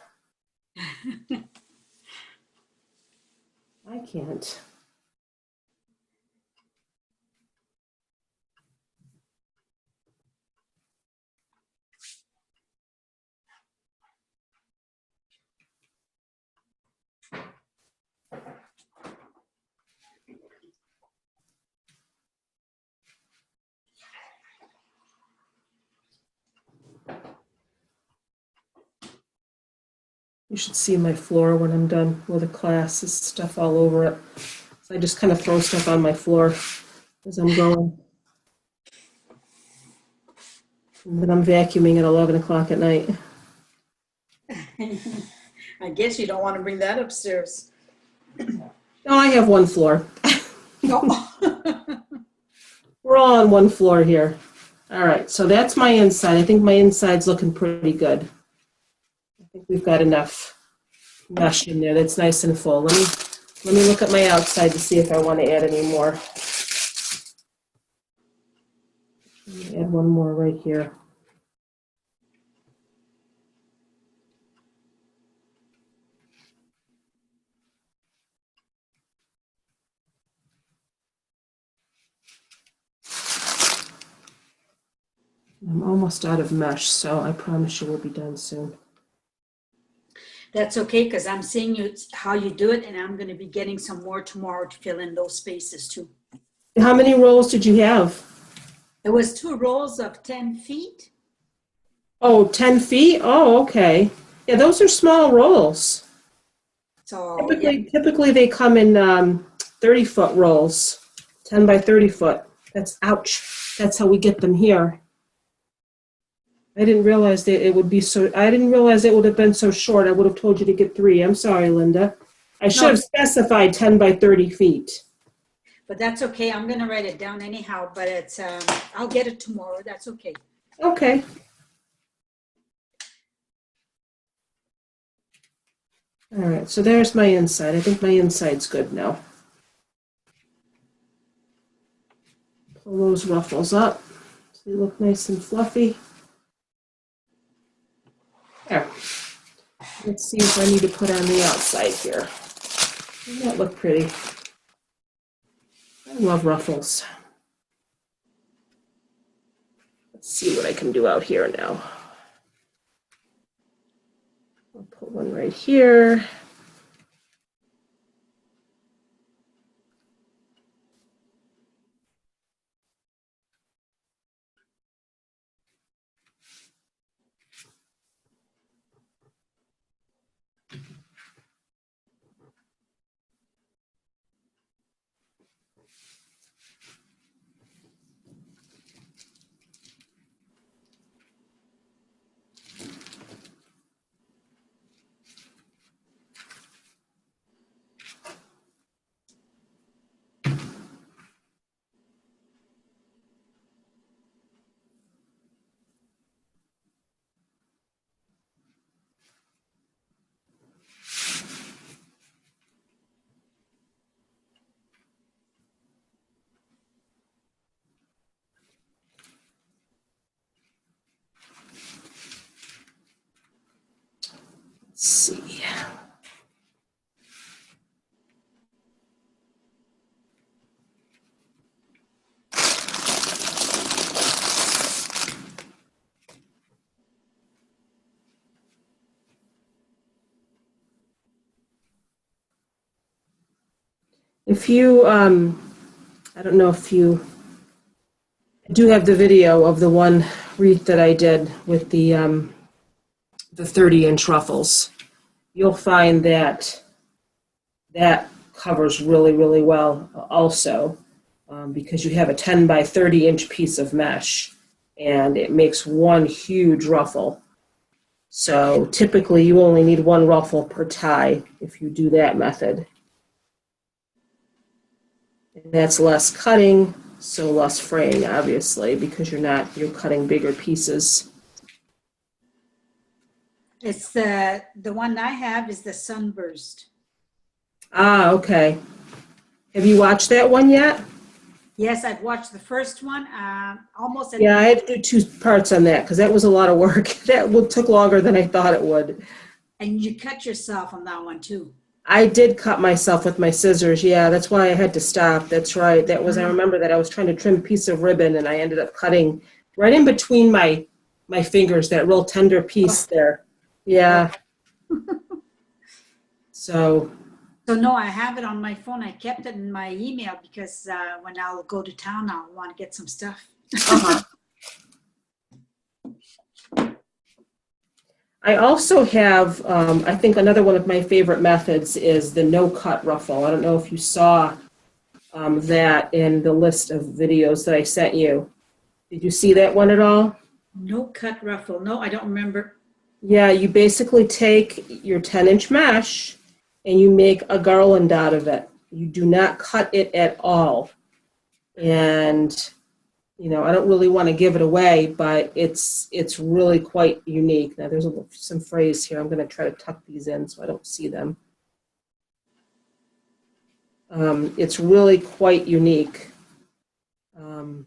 I can't. You should see my floor when I'm done with a class. There's stuff all over it. So I just kind of throw stuff on my floor as I'm going. And then I'm vacuuming at 11 o'clock at night. I guess you don't want to bring that upstairs. No, I have one floor. No. We're all on one floor here. All right, so that's my inside. I think my inside's looking pretty good. I think we've got enough mesh in there. That's nice and full. Let me look at my outside to see if I want to add any more. Let me add one more right here. I'm almost out of mesh, so I promise you we'll be done soon. That's okay, because I'm seeing you how you do it, and I'm going to be getting some more tomorrow to fill in those spaces too. How many rolls did you have? It was 2 rolls of 10 feet. Oh, 10 feet? Oh, okay. Yeah, those are small rolls. So Typically they come in 30-foot rolls, 10 by 30 foot. That's, ouch. That's how we get them here. I didn't realize that it would be so, I didn't realize it would have been so short. I would have told you to get 3. I'm sorry, Linda. I should have specified 10 by 30 feet. But that's okay. I'm going to write it down anyhow, but it's, I'll get it tomorrow. That's okay. Okay. All right, so there's my inside. I think my inside's good now. Pull those ruffles up so they look nice and fluffy. There. Let's see if I need to put on the outside here. Doesn't that look pretty? I love ruffles. Let's see what I can do out here now. I'll put one right here. If you, I don't know if you do have the video of the one wreath that I did with the 30-inch ruffles. You'll find that that covers really, really well also, because you have a 10 by 30-inch piece of mesh, and it makes one huge ruffle. So typically you only need one ruffle per tie if you do that method. And that's less cutting, so less fraying, obviously, because you're cutting bigger pieces. It's the one I have is the sunburst. Ah, okay. Have you watched that one yet? Yes, I've watched the first one. Almost. Yeah, I had to do 2 parts on that because that was a lot of work. That took longer than I thought it would. And you cut yourself on that one too. I did cut myself with my scissors. Yeah, that's why I had to stop. That's right. That was, I remember that I was trying to trim a piece of ribbon and I ended up cutting right in between my fingers, that real tender piece there. Yeah. So no, I have it on my phone. I kept it in my email because when I'll go to town, I'll want to get some stuff. I also have, I think another one of my favorite methods is the no-cut ruffle. I don't know if you saw that in the list of videos that I sent you. Did you see that one at all? No cut ruffle. No, I don't remember. Yeah, you basically take your 10-inch mesh and you make a garland out of it. You do not cut it at all. And I don't really want to give it away, but it's really quite unique. Now there's some phrase here. I'm going to try to tuck these in so I don't see them. It's really quite unique. You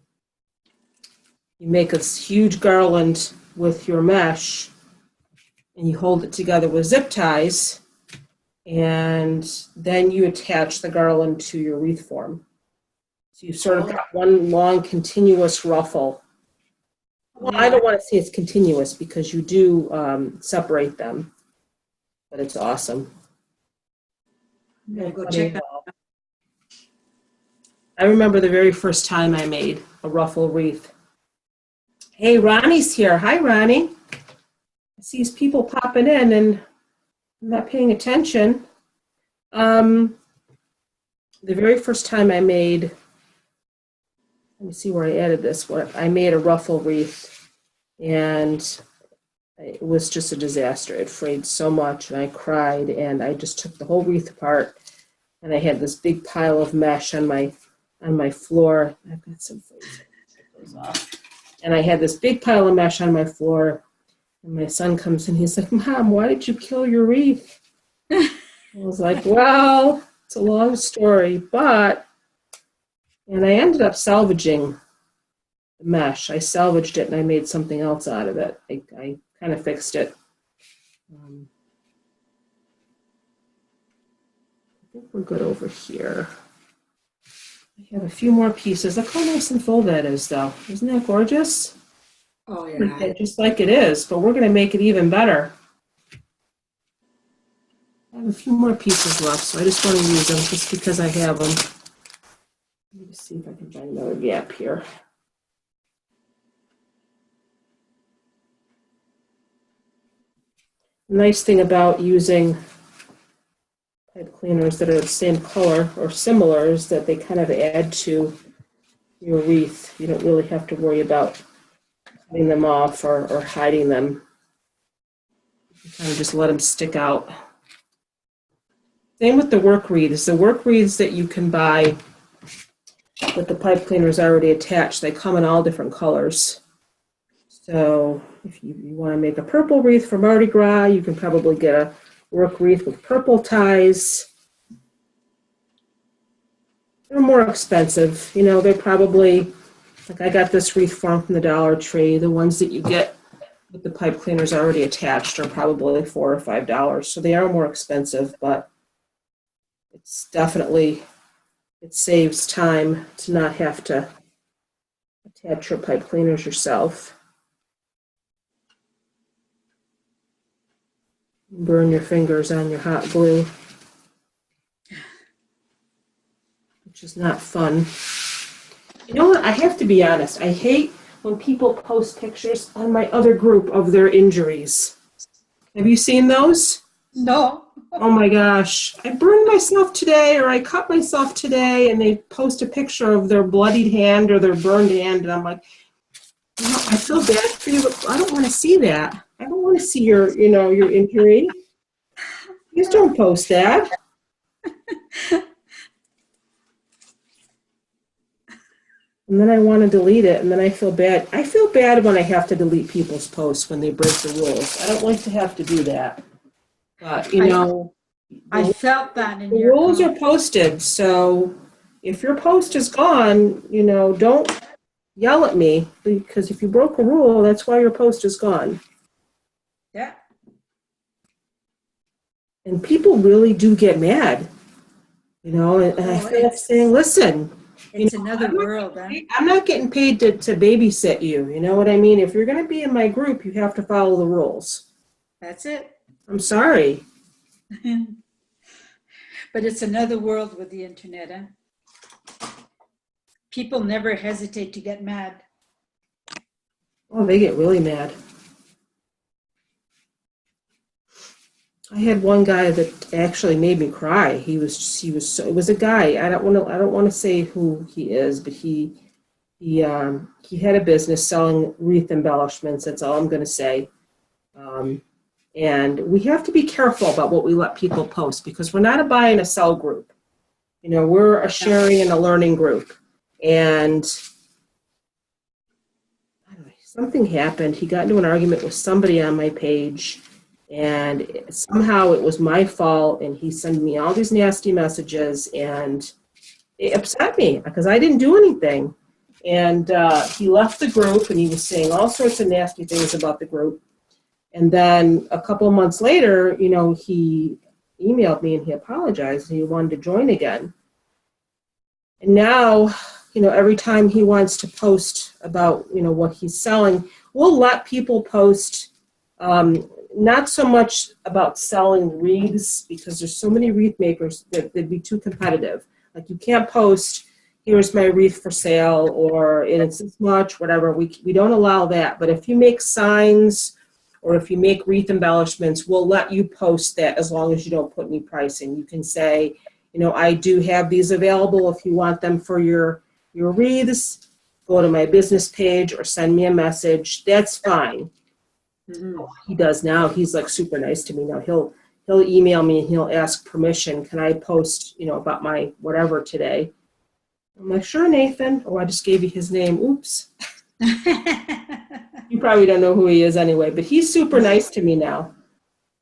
make this huge garland with your mesh and you hold it together with zip ties, and then you attach the garland to your wreath form. So you sort of got one long continuous ruffle. Well, I don't want to say it's continuous because you do separate them, but it's awesome. I'm gonna go check that out. I remember the very first time I made a ruffle wreath. Hey, Ronnie's here. Hi, Ronnie. I see these people popping in and I'm not paying attention. The very first time I made, let me see where I added this. I made a ruffle wreath, and it was just a disaster. It frayed so much, and I cried, and I just took the whole wreath apart, and I had this big pile of mesh on my floor. I've got some frays. Take those off. And I had this big pile of mesh on my floor, and my son comes in. He's like, "Mom, why did you kill your wreath?" I was like, "Well, it's a long story, but," and I ended up salvaging the mesh. I salvaged it and I made something else out of it. I kind of fixed it. I think we're good over here. I have a few more pieces. Look how nice and full that is, though. Isn't that gorgeous? Oh, yeah. Just like it is, but we're going to make it even better. I have a few more pieces left, so I just want to use them just because I have them. Let me see if I can find another gap here. The nice thing about using pipe cleaners that are the same color or similar is that they kind of add to your wreath. You don't really have to worry about cutting them off or hiding them. You kind of just let them stick out. Same with the work wreaths. The work wreaths that you can buy with the pipe cleaners already attached, they come in all different colors. So if you want to make a purple wreath for Mardi Gras, you can probably get a work wreath with purple ties. They're more expensive. They're probably, like I got this wreath form from the Dollar Tree. The ones that you get with the pipe cleaners already attached are probably $4 or $5. So they are more expensive, but it's definitely, it saves time to not have to attach your pipe cleaners yourself. Burn your fingers on your hot glue. which is not fun. You know what? I have to be honest. I hate when people post pictures on my other group of their injuries. Have you seen those? No. Oh my gosh. I burned myself today, or I cut myself today, and they post a picture of their bloodied hand or their burned hand, and I'm like, you know, I feel bad for you, but I don't want to see that. I don't want to see your, your injury. Please don't post that. And then I want to delete it, and then I feel bad. I feel bad when I have to delete people's posts when they break the rules. I don't like to have to do that. But, I felt that in the your rules comment. are posted, so if your post is gone, don't yell at me, because if you broke a rule, that's why your post is gone. Yeah. And people really do get mad, and I feel like saying, listen, It's another world, huh? I'm not getting paid to babysit you, you know what I mean? If you're going to be in my group, you have to follow the rules. That's it. I'm sorry. But it's another world with the internet, huh? People never hesitate to get mad. Oh, they get really mad. I had one guy that actually made me cry. It was a guy. I don't want to say who he is, but he had a business selling wreath embellishments. That's all I'm going to say. And we have to be careful about what we let people post, because we're not a buy and a sell group. We're a sharing and a learning group. And I don't know, something happened. He got into an argument with somebody on my page, and somehow it was my fault, and he sent me all these nasty messages, and it upset me because I didn't do anything. And he left the group, and he was saying all sorts of nasty things about the group. And then a couple of months later, he emailed me and he apologized and he wanted to join again. And now, every time he wants to post about, what he's selling, we'll let people post, not so much about selling wreaths, because there's so many wreath makers that they'd be too competitive. Like, you can't post, here's my wreath for sale, or it's this much, whatever. We don't allow that. But if you make signs, or if you make wreath embellishments, we'll let you post that as long as you don't put any pricing. You can say, I do have these available if you want them for your wreaths. Go to my business page or send me a message. That's fine. Mm-hmm. He does now. He's like super nice to me now. He'll email me and he'll ask permission. Can I post, about my whatever today? I'm like, sure, Nathan. Oh, I just gave you his name. Oops. You probably don't know who he is anyway, but he's super nice to me now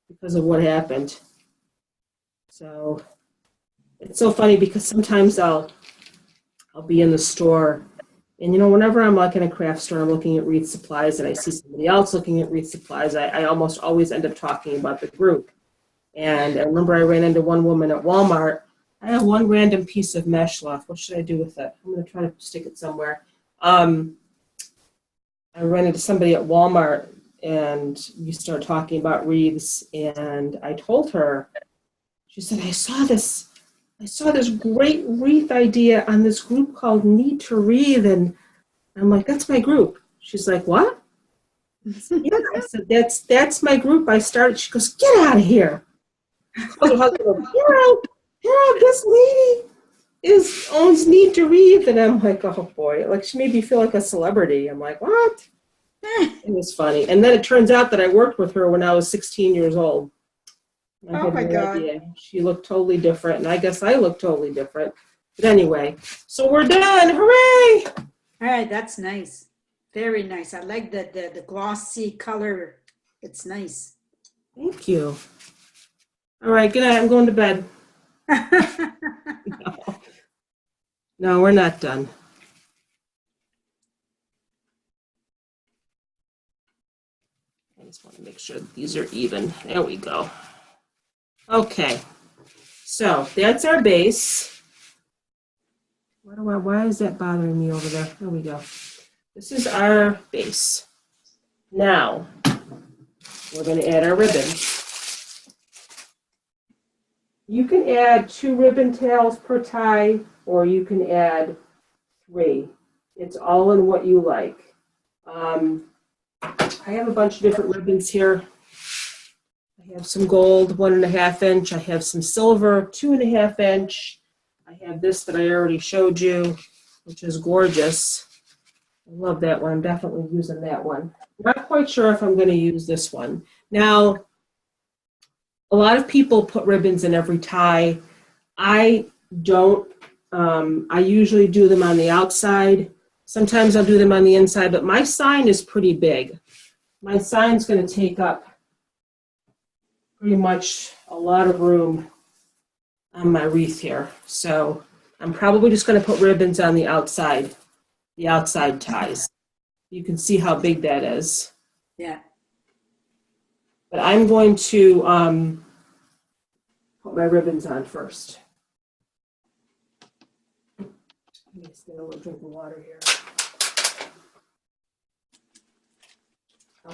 because of what happened. So it's so funny because sometimes I'll be in the store, and whenever I'm like in a craft store, I'm looking at wreath supplies and I see somebody else looking at wreath supplies, I almost always end up talking about the group. And I remember I ran into one woman at Walmart. I have one random piece of mesh left. What should I do with it? I'm going to try to stick it somewhere. I ran into somebody at Walmart, and we started talking about wreaths, and I told her, she said, I saw this great wreath idea on this group called Need to Wreathe, and I'm like, that's my group. She's like, what? I said, yeah. I said, that's my group I started. She goes, get out of here. Her husband, this lady owns Need to Wreathe, and I'm like, oh boy, like she made me feel like a celebrity. I'm like, what? It was funny. And then it turns out that I worked with her when I was 16 years old. Oh my God. Idea. She looked totally different, and I guess I looked totally different. But anyway, so we're done. Hooray! All right, that's nice. Very nice. I like the glossy color. It's nice. Thank you. All right, good night. I'm going to bed. No, we're not done. I just want to make sure that these are even. There we go. Okay, so that's our base. Why is that bothering me over there? There we go. This is our base. Now, we're going to add our ribbon. You can add 2 ribbon tails per tie or you can add 3. It's all in what you like. I have a bunch of different ribbons here. I have some gold, 1.5 inch. I have some silver, 2.5 inch. I have this that I already showed you, which is gorgeous. I love that one. I'm definitely using that one. Not quite sure if I'm going to use this one. Now, a lot of people put ribbons in every tie. I don't. I usually do them on the outside. Sometimes I'll do them on the inside, but my sign is pretty big. My sign's going to take up pretty much a lot of room on my wreath here. So I'm probably just going to put ribbons on the outside ties. You can see how big that is. Yeah. But I'm going to put my ribbons on first. I'm going to get a little drink of water here.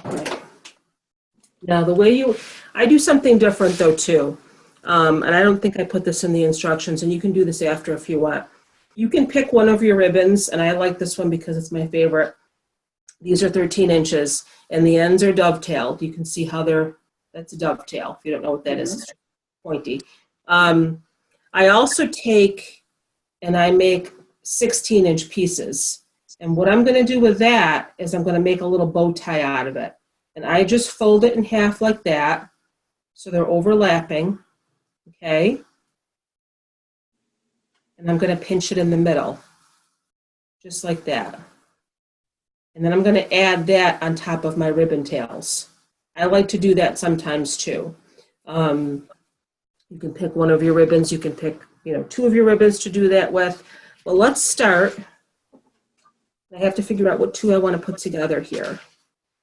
Okay. Now the way I do something different though too. And I don't think I put this in the instructions, and you can do this after if you want. You can pick one of your ribbons, and I like this one because it's my favorite. These are 13 inches, and the ends are dovetailed. You can see how that's a dovetail. If you don't know what that is, it's pointy. I also take and I make 16-inch pieces. And what I'm going to do with that is I'm going to make a little bow tie out of it. And I just fold it in half like that, so they're overlapping, okay? And I'm going to pinch it in the middle, just like that. And then I'm going to add that on top of my ribbon tails. I like to do that sometimes too. You can pick one of your ribbons. You can pick, 2 of your ribbons to do that with. Well, let's start. I have to figure out what 2 I want to put together here.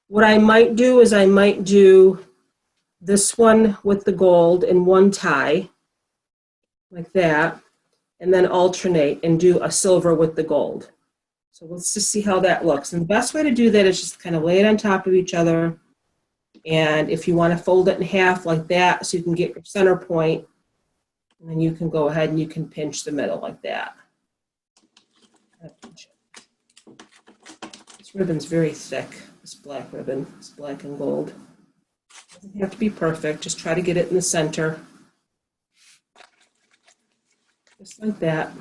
What I might do is I might do this one with the gold in one tie, like that, and then alternate and do a silver with the gold. So let's just see how that looks. And the best way to do that is just kind of lay it on top of each other. And if you want to fold it in half like that so you can get your center point, and then you can go ahead and you can pinch the middle like that. This ribbon's very thick. This black ribbon, it's black and gold. Doesn't have to be perfect, just try to get it in the center. Just like that.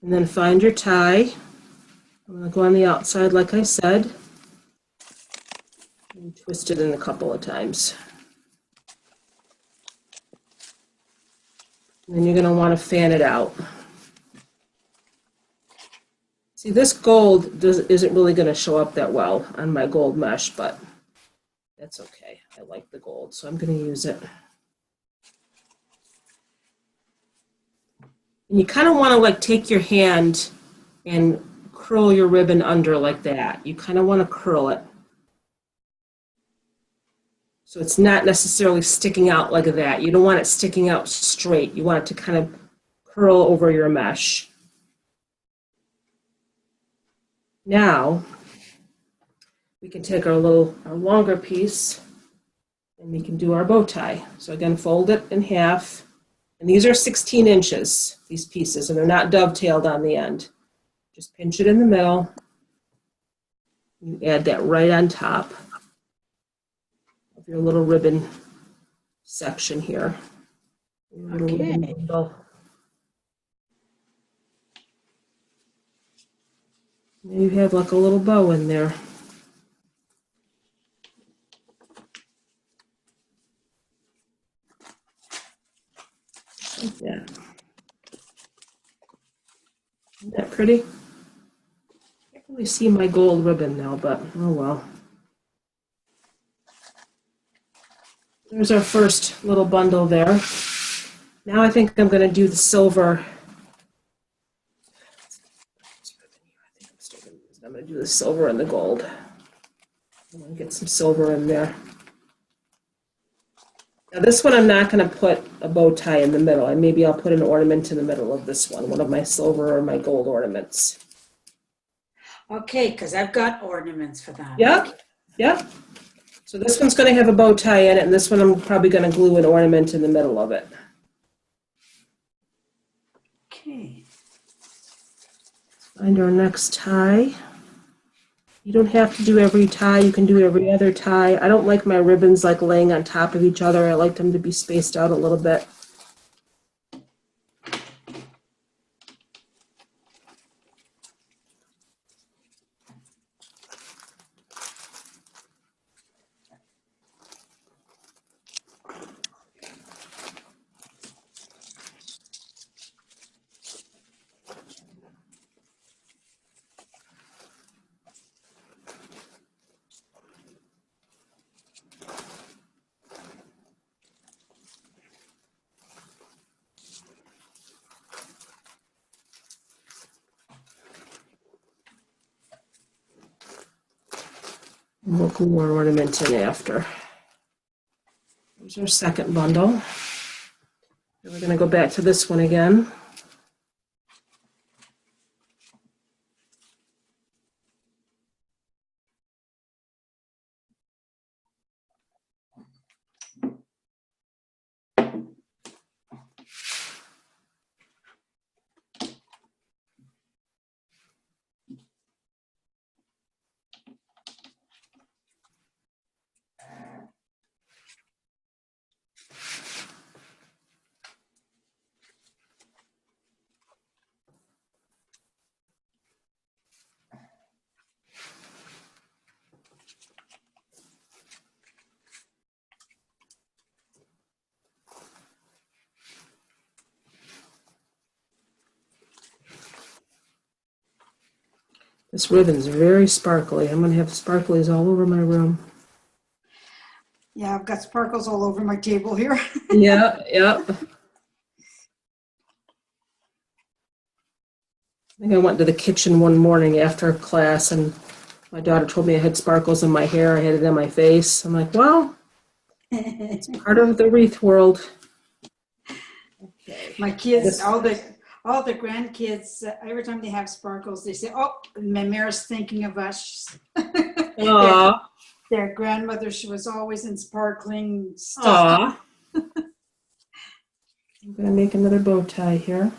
And then find your tie. I'm going to go on the outside like I said. And twist it in a couple of times. And then you're going to want to fan it out. See, this gold isn't really going to show up that well on my gold mesh, but that's okay. I like the gold, so I'm going to use it. And you kind of want to like take your hand and curl your ribbon under like that. You kind of want to curl it. So it's not necessarily sticking out like that. You don't want it sticking out straight. You want it to kind of curl over your mesh. Now, we can take our longer piece and we can do our bow tie. So again, fold it in half. And these are 16 inches, these pieces, and they're not dovetailed on the end. Just pinch it in the middle. You add that right on top of your little ribbon section here. Okay. You have like a little bow in there. Like that. Isn't that pretty? I can't really see my gold ribbon now, but oh well. There's our first little bundle there. Now I think I'm going to do the silver. I'm going to do the silver and the gold. I'm going to get some silver in there. Now this one I'm not going to put a bow tie in the middle. Maybe I'll put an ornament in the middle of this one of my silver or my gold ornaments. Okay, because I've got ornaments for that. Yep, yep. So this one's going to have a bow tie in it, and this one I'm probably going to glue an ornament in the middle of it. Okay. Find our next tie. You don't have to do every tie. You can do every other tie. I don't like my ribbons like laying on top of each other. I like them to be spaced out a little bit. And we'll glue our ornament in after. Here's our second bundle. And we're going to go back to this one again. This ribbon's very sparkly. I'm going to have sparklies all over my room. Yeah, I've got sparkles all over my table here. Yeah, yeah. I think I went to the kitchen one morning after class and my daughter told me I had sparkles in my hair. I had it in my face. I'm like, well, it's part of the wreath world. Okay. My kids, all the grandkids, every time they have sparkles, they say, "Oh, Mama's thinking of us." Aww. Their grandmother, she was always in sparkling stuff. Aww. I'm going to make another bow tie here.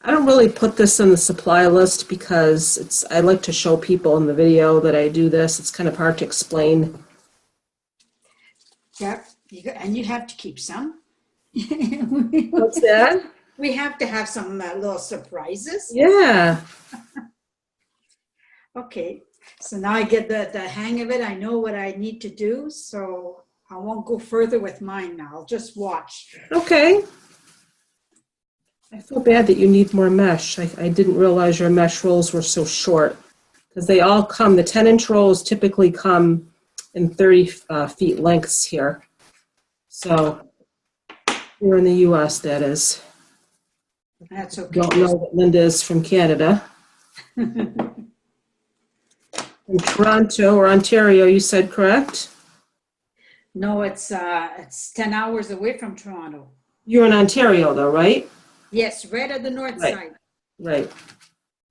I don't really put this in the supply list because I like to show people in the video that I do this. It's kind of hard to explain. Yep, and you have to keep some. What's that? We have to have some little surprises. Yeah. Okay, so now I get the hang of it. I know what I need to do, so I won't go further with mine now. I'll just watch. Okay. I feel bad that you need more mesh. I didn't realize your mesh rolls were so short because they all come, the 10-inch rolls typically come in 30 feet lengths here. So here in the U.S., that is. That's okay. Don't know that Linda is from Canada. From Toronto or Ontario, you said, correct? No, it's 10 hours away from Toronto. You're in Ontario, though, right? Yes, right at the north side. Right.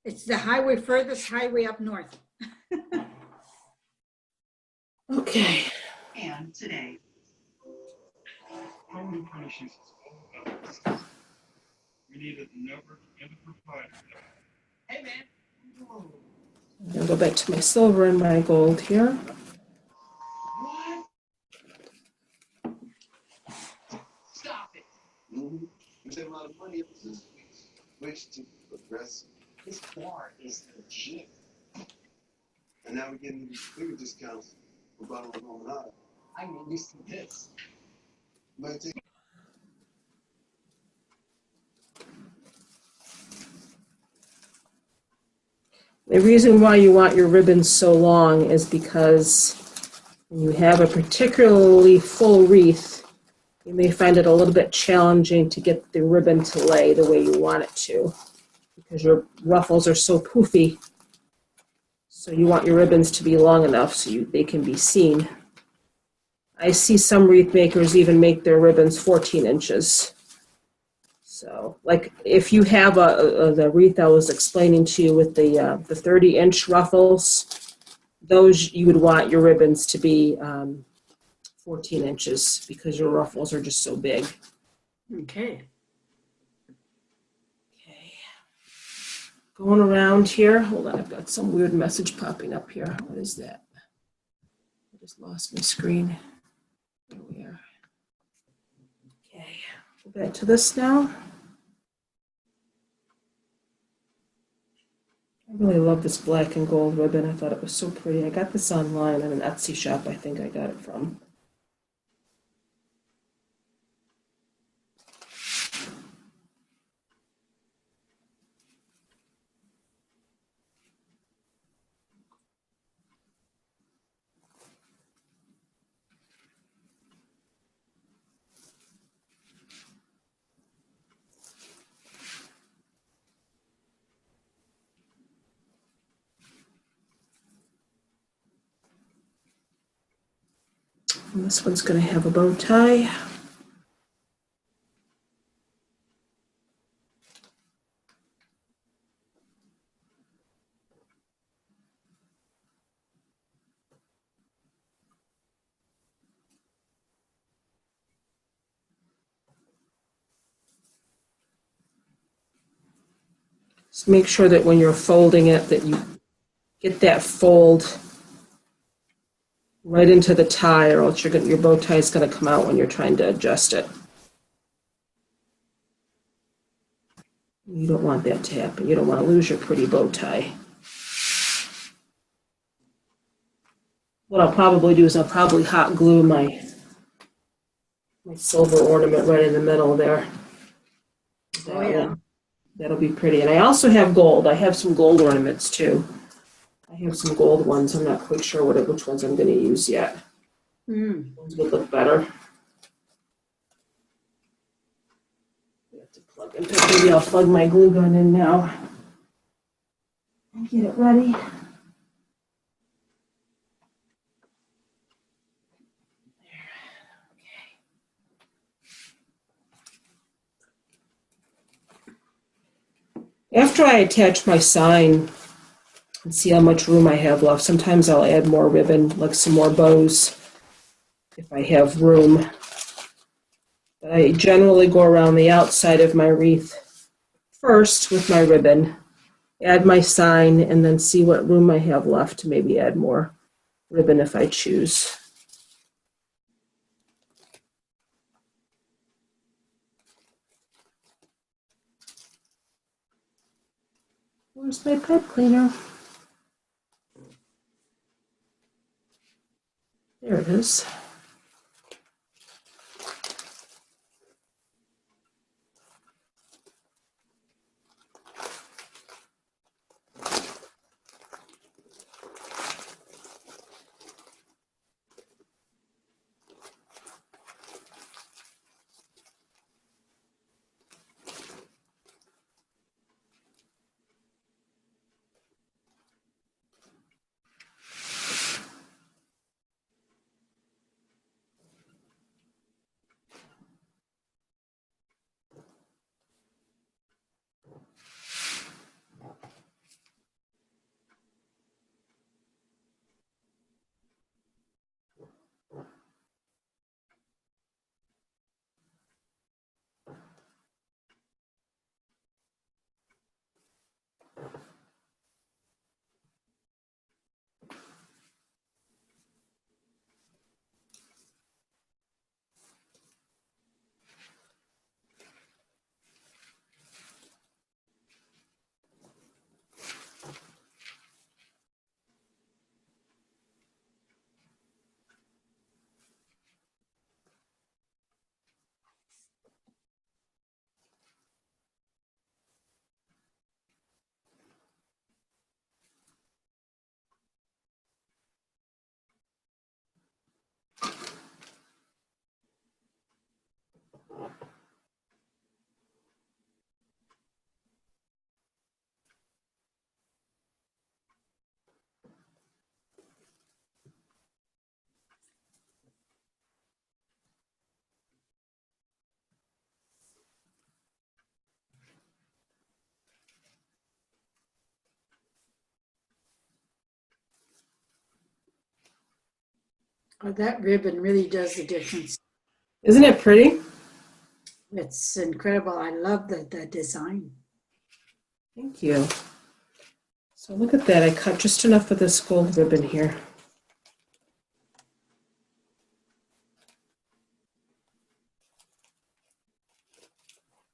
It's the highway, furthest highway up north. Okay. And today. We need a number and a provider. Hey, man. I'm going to go back to my silver and my gold here. What? Stop it. Mm-hmm. We save a lot of money. Switch to progressive. This bar is legit. And now we're getting these bigger discounts for bottle of limonade. I'm used to this. Might take The reason why you want your ribbons so long is because when you have a particularly full wreath, you may find it a little bit challenging to get the ribbon to lay the way you want it to because your ruffles are so poofy. So you want your ribbons to be long enough so they can be seen. I see some wreath makers even make their ribbons 14 inches. So, like if you have the wreath I was explaining to you with the 30-inch ruffles, those you would want your ribbons to be 14 inches because your ruffles are just so big. Okay. Okay. Going around here. Hold on, I've got some weird message popping up here. What is that? I just lost my screen. There we are. Okay, go back to this now. I really love this black and gold ribbon. I thought it was so pretty. I got this online at an Etsy shop, I think I got it from. And this one's going to have a bow tie. Just make sure that when you're folding it that you get that fold right into the tie, or else your bow tie is going to come out when you're trying to adjust it. You don't want that to happen. You don't want to lose your pretty bow tie. What I'll probably do is I'll probably hot glue my silver ornament right in the middle there. Oh, yeah. That'll be pretty. And I also have gold. I have some gold ornaments too. I have some gold ones. I'm not quite sure which ones I'm going to use yet. Those would look better. I have to plug in. Maybe I'll plug my glue gun in now and get it ready. After I attach my sign and see how much room I have left, sometimes I'll add more ribbon, like some more bows, if I have room. But I generally go around the outside of my wreath first with my ribbon, add my sign, and then see what room I have left to maybe add more ribbon if I choose. Where's my pipe cleaner? There it is. That ribbon really does the difference. Isn't it pretty? It's incredible. I love the design. Thank you. So look at that. I cut just enough of this gold ribbon here.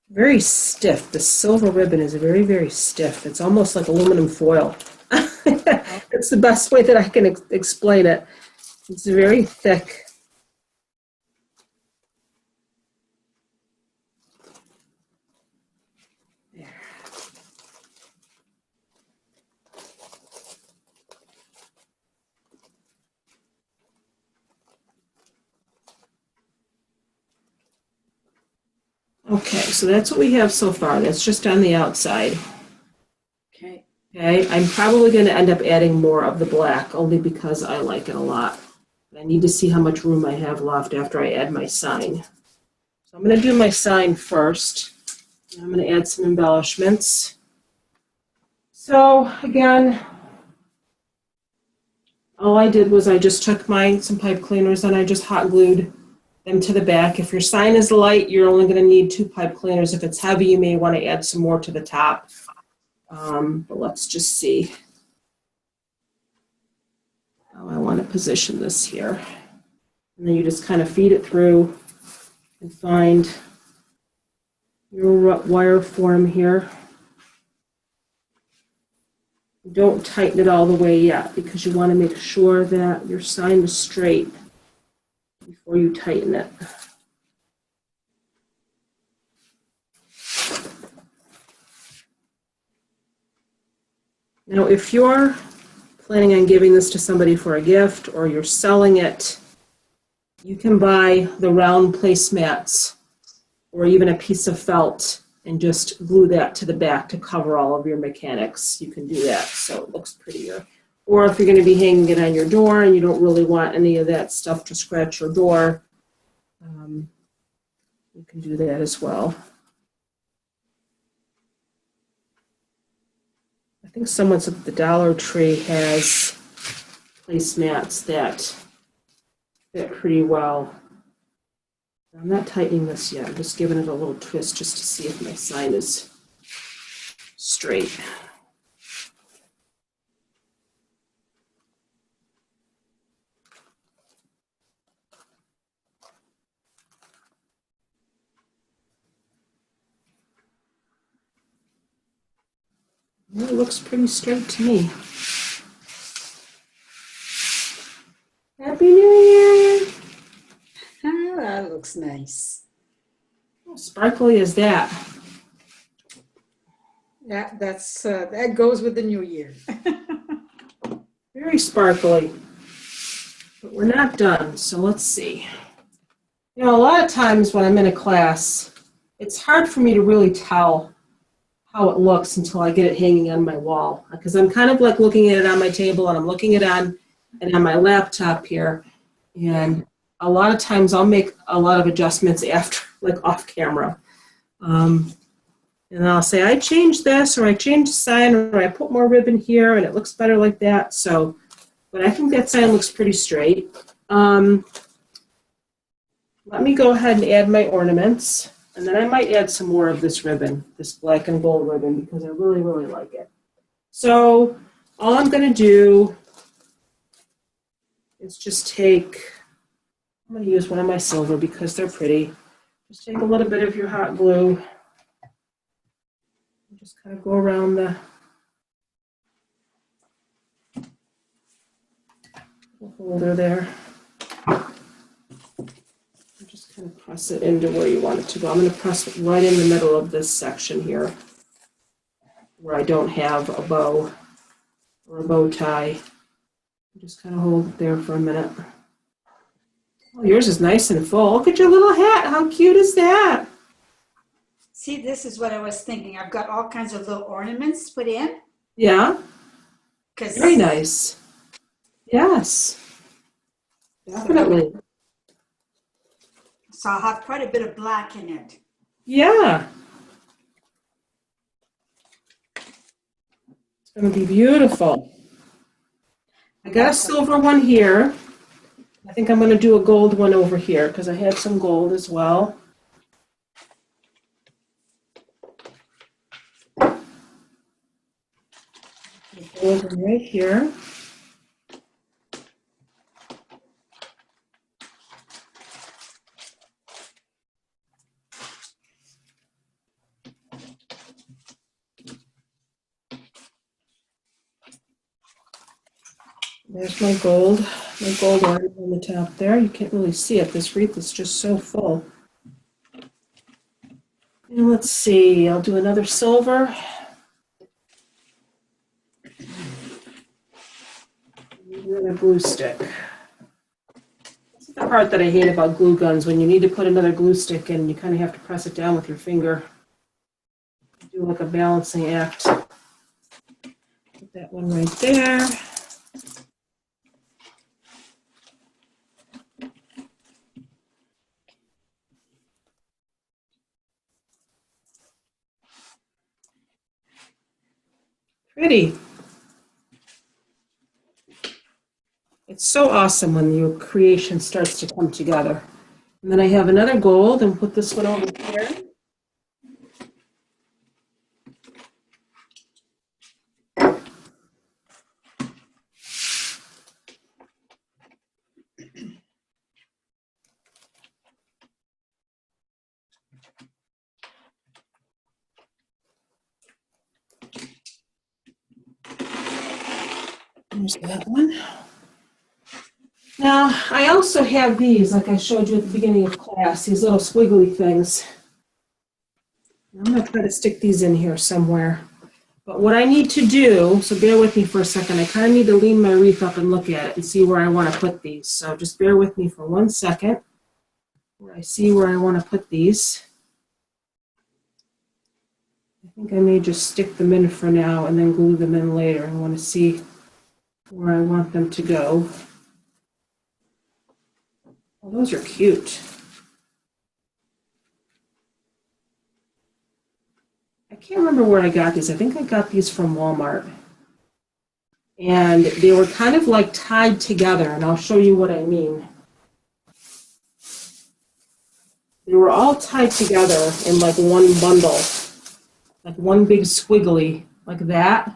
Very stiff. The silver ribbon is very, very stiff. It's almost like aluminum foil. It's the best way that I can explain it. It's very thick. There. Okay, so that's what we have so far. That's just on the outside. Okay. Okay, I'm probably going to end up adding more of the black only because I like it a lot. I need to see how much room I have left after I add my sign. So I'm going to do my sign first. And I'm going to add some embellishments. So again, all I did was I just took some pipe cleaners and I just hot glued them to the back. If your sign is light, you're only going to need 2 pipe cleaners. If it's heavy, you may want to add some more to the top. But let's just see how I want to position this here. And then you just kind of feed it through and find your wire form here. Don't tighten it all the way yet because you want to make sure that your sign is straight before you tighten it. Now, if you're planning on giving this to somebody for a gift or you're selling it, you can buy the round placemats or even a piece of felt and just glue that to the back to cover all of your mechanics. You can do that so it looks prettier. Or if you're going to be hanging it on your door and you don't really want any of that stuff to scratch your door, you can do that as well. I think someone said the Dollar Tree has placemats that fit pretty well. I'm not tightening this yet. I'm just giving it a little twist just to see if my sign is straight. Well, it looks pretty straight to me. Happy New Year! Oh, that looks nice. How sparkly is that? That goes with the new year. Very sparkly. But we're not done, so let's see. You know, a lot of times when I'm in a class, it's hard for me to really tell how it looks until I get it hanging on my wall. Because I'm kind of like looking at it on my table and I'm looking at it on my laptop here. And a lot of times I'll make a lot of adjustments after, like off camera. And I'll say, I changed this, or I changed the sign, or I put more ribbon here, and it looks better like that. So, but I think that sign looks pretty straight. Let me go ahead and add my ornaments, and then I might add some more of this ribbon, this black and gold ribbon, because I really, really like it. So all I'm going to do is just take, I'm going to use one of my silver because they're pretty. Just take a little bit of your hot glue. Just kind of go around the holder there. Just kind of press it into where you want it to go. I'm going to press it right in the middle of this section here where I don't have a bow or a bow tie. Just kind of hold it there for a minute. Oh, yours is nice and full. Look at your little hat. How cute is that? See, this is what I was thinking. I've got all kinds of little ornaments put in. Yeah. Very nice. Yes. Definitely. So I'll have quite a bit of black in it. Yeah. It's going to be beautiful. I got a silver one here. I think I'm going to do a gold one over here because I have some gold as well. Gold right here. There's my gold ornament on the top there. You can't really see it. This wreath is just so full. And let's see, I'll do another silver. Another glue stick. This is the part that I hate about glue guns. When you need to put another glue stick in, you kind of have to press it down with your finger. Do like a balancing act. Put that one right there. Pretty. It's so awesome when your creation starts to come together. And then I have another gold and put this one over here. There's that one. Now, I also have these, like I showed you at the beginning of class, these little squiggly things. I'm going to try to stick these in here somewhere. But what I need to do, so bear with me for a second, I kind of need to lean my wreath up and look at it and see where I want to put these. So just bear with me for 1 second, where I see where I want to put these. I think I may just stick them in for now and then glue them in later. I want to see where I want them to go. Oh, those are cute. I can't remember where I got these. I think I got these from Walmart. And they were kind of like tied together, and I'll show you what I mean. They were all tied together in like one bundle, like one big squiggly, like that.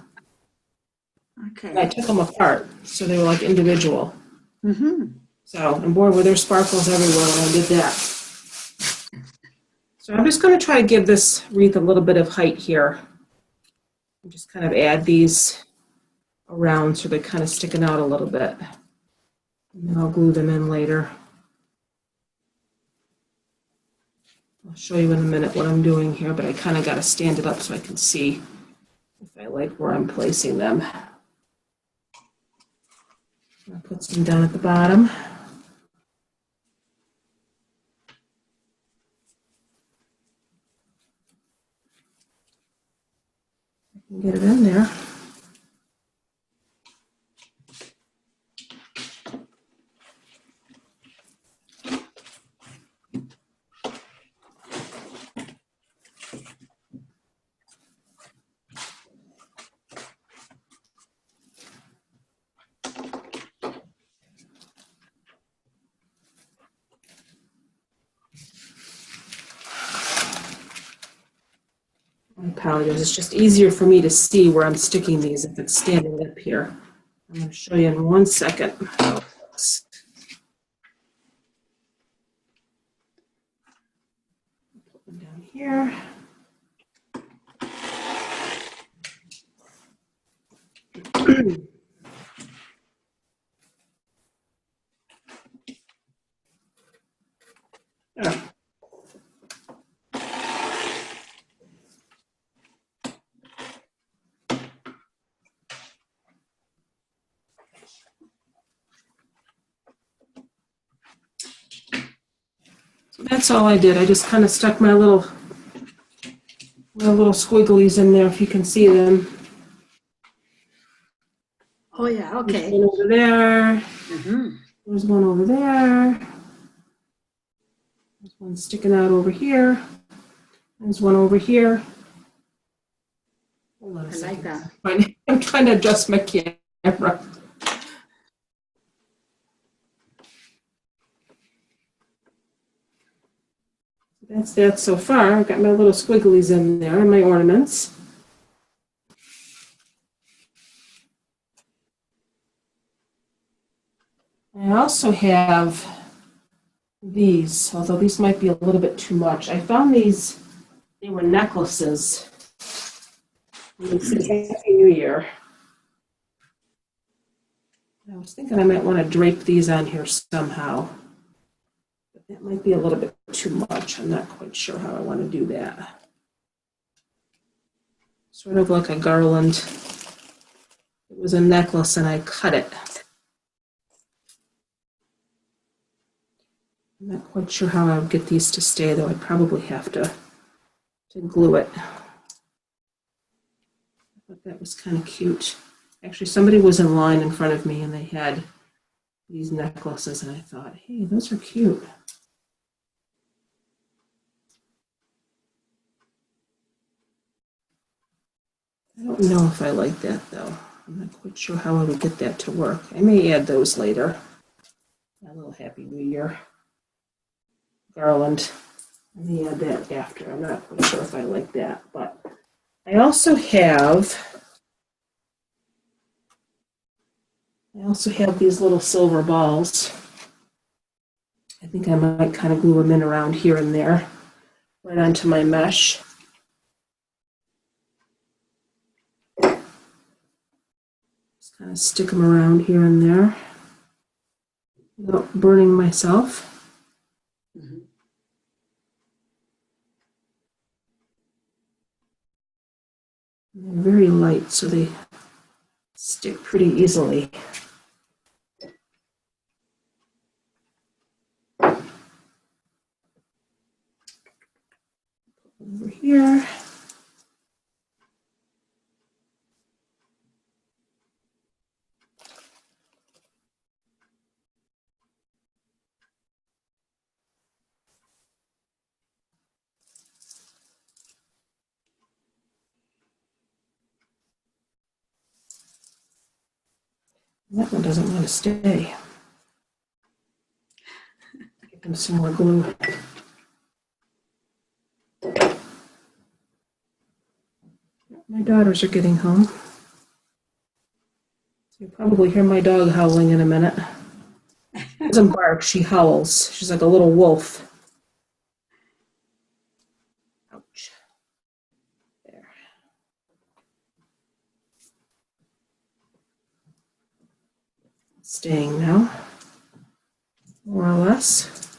Okay. And I took them apart, so they were like individual. Mm-hmm. So, and boy, were there sparkles everywhere when I did that. So I'm just going to try to give this wreath a little bit of height here. And just kind of add these around so they're kind of sticking out a little bit. And then I'll glue them in later. I'll show you in a minute what I'm doing here, but I kind of got to stand it up so I can see if I like where I'm placing them. I'll put some down at the bottom. I can get it in there. I apologize. It's just easier for me to see where I'm sticking these if it's standing up here. I'm going to show you in 1 second. Put them down here. There. So that's all I did. I just kind of stuck my little squigglies in there, if you can see them. Oh, yeah, okay. There's one over there. Mm-hmm. There's one over there. There's one sticking out over here. There's one over here. Hold on a second. Like that. I'm trying to adjust my camera. that's that so far. I've got my little squigglies in there and my ornaments. I also have these, although these might be a little bit too much. I found these, they were necklaces. It says Happy New Year. I was thinking I might want to drape these on here somehow. But that might be a little bit too much. I'm not quite sure how I want to do that. Sort of like a garland. It was a necklace and I cut it. I'm not quite sure how I would get these to stay, though. I'd probably have to glue it. I thought that was kind of cute. Actually, somebody was in line in front of me and they had these necklaces and I thought, hey, those are cute. I don't know if I like that, though. I'm not quite sure how I would get that to work. I may add those later. A little Happy New Year garland. I may add that after. I'm not quite sure if I like that, but I also have these little silver balls. I think I might kind of glue them in around here and there, right onto my mesh. Just kind of stick them around here and there without burning myself. They're very light, so they stick pretty easily. Over here. That one doesn't want to stay. Give them some more glue. My daughters are getting home. You'll probably hear my dog howling in a minute. She doesn't bark, she howls. She's like a little wolf. Ouch. There. Staying now, more or less.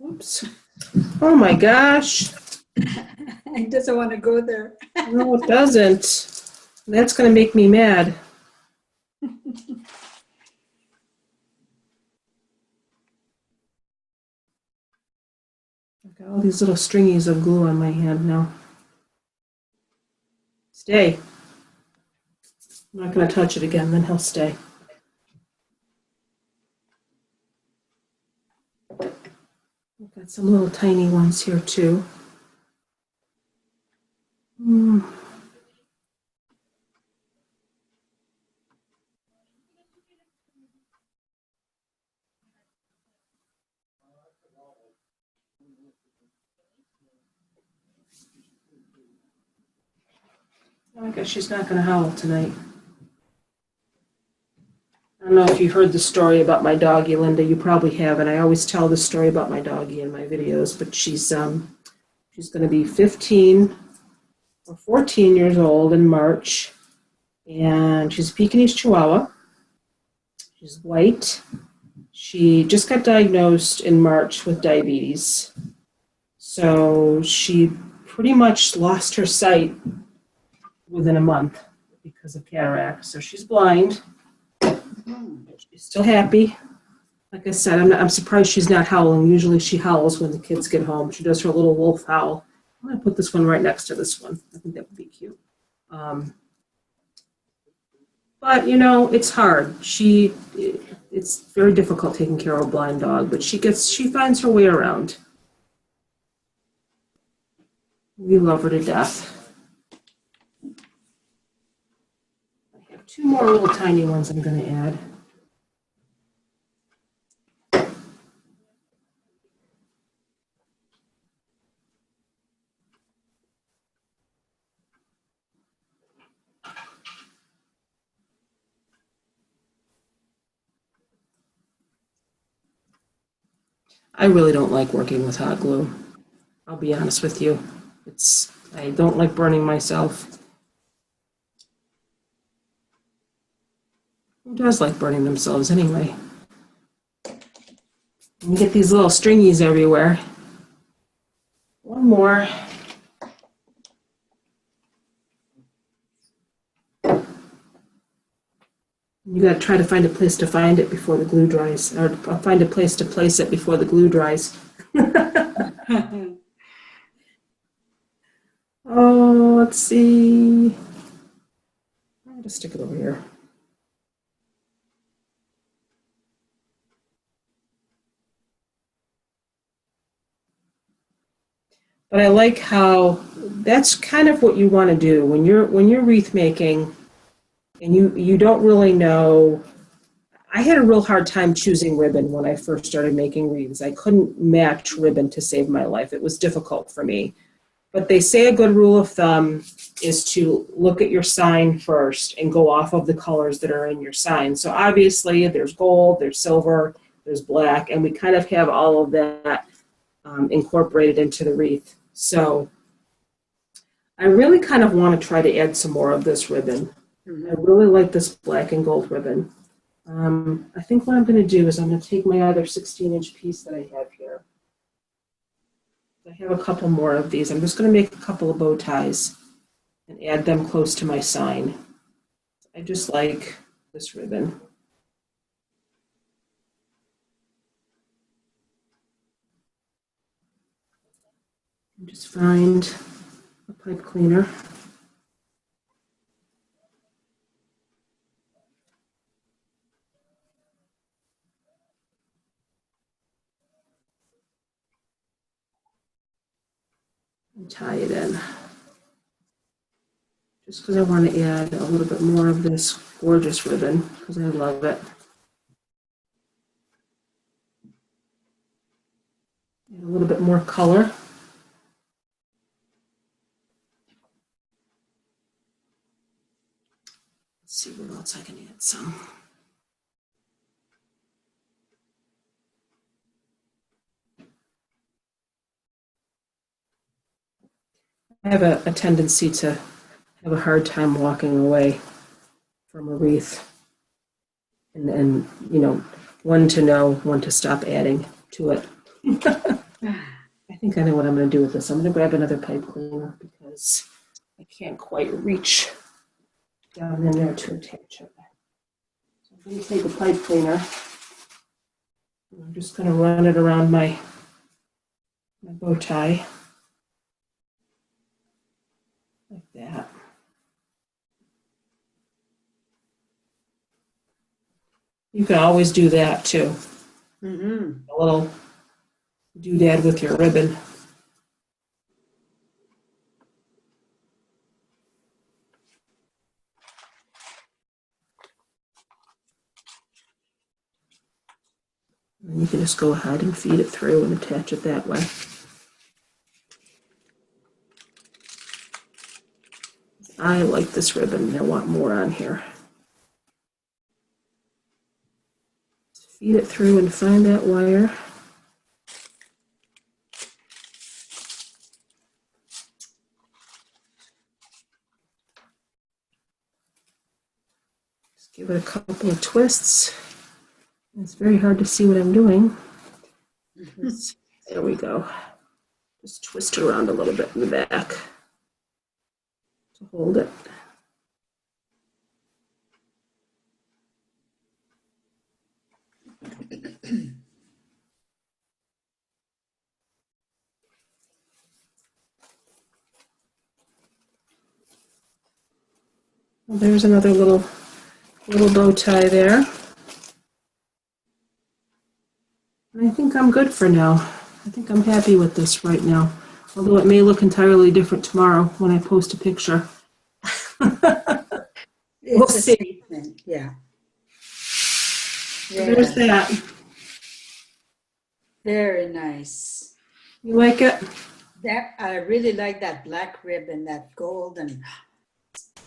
Oops. Oh my gosh. It doesn't want to go there. No, it doesn't. That's going to make me mad. I've got all these little stringies of glue on my hand now. Stay. I'm not going to touch it again, then he'll stay. I've got some little tiny ones here too. I guess she's not going to howl tonight. I don't know if you heard the story about my doggie, Linda. You probably haven't. I always tell the story about my doggie in my videos, but she's going to be 15 or 14 years old in March, and she's a Pekingese Chihuahua. She's white. She just got diagnosed in March with diabetes, so she pretty much lost her sight within a month because of cataracts. So she's blind. She's still happy. Like I said, I'm surprised she's not howling. Usually she howls when the kids get home. She does her little wolf howl. I'm going to put this one right next to this one. I think that would be cute. But, you know, it's hard. It's very difficult taking care of a blind dog, but she finds her way around. We love her to death. I have two more little tiny ones I'm going to add. I really don't like working with hot glue. I'll be honest with you. I don't like burning myself. Who does like burning themselves anyway? You get these little stringies everywhere. One more. You got to try to find a place to find it before the glue dries, or find a place to place it before the glue dries. Oh, let's see. I'll just stick it over here. But I like how that's kind of what you want to do when you're wreath making, and you don't really know. I had a real hard time choosing ribbon when I first started making wreaths. I couldn't match ribbon to save my life. It was difficult for me. But they say a good rule of thumb is to look at your sign first and go off of the colors that are in your sign. So obviously there's gold, there's silver, there's black, and we kind of have all of that incorporated into the wreath. So I really kind of want to try to add some more of this ribbon. I really like this black and gold ribbon. I think what I'm going to do is I'm going to take my other 16-inch piece that I have here. I have a couple more of these. I'm just going to make a couple of bow ties and add them close to my sign. I just like this ribbon. And just find a pipe cleaner. And tie it in. Just because I want to add a little bit more of this gorgeous ribbon, because I love it. Add a little bit more color. Let's see where else I can add some. I have a tendency to have a hard time walking away from a wreath, and you know, when to know when to stop adding to it. I think I know what I'm going to do with this. I'm going to grab another pipe cleaner because I can't quite reach down in there to attach it. So I'm going to take a pipe cleaner, and I'm just going to run it around my bow tie like that. You can always do that too. A little doodad with your ribbon. And you can just go ahead and feed it through and attach it that way. I like this ribbon and I want more on here. Feed it through and find that wire. Just give it a couple of twists. It's very hard to see what I'm doing. There we go. Just twist it around a little bit in the back to hold it. Well, there's another little bow tie there. And I think I'm good for now. I think I'm happy with this right now, although it may look entirely different tomorrow when I post a picture. We'll see. Statement. Yeah. There's that. Very nice. You like it? That I really like that black ribbon, that gold, and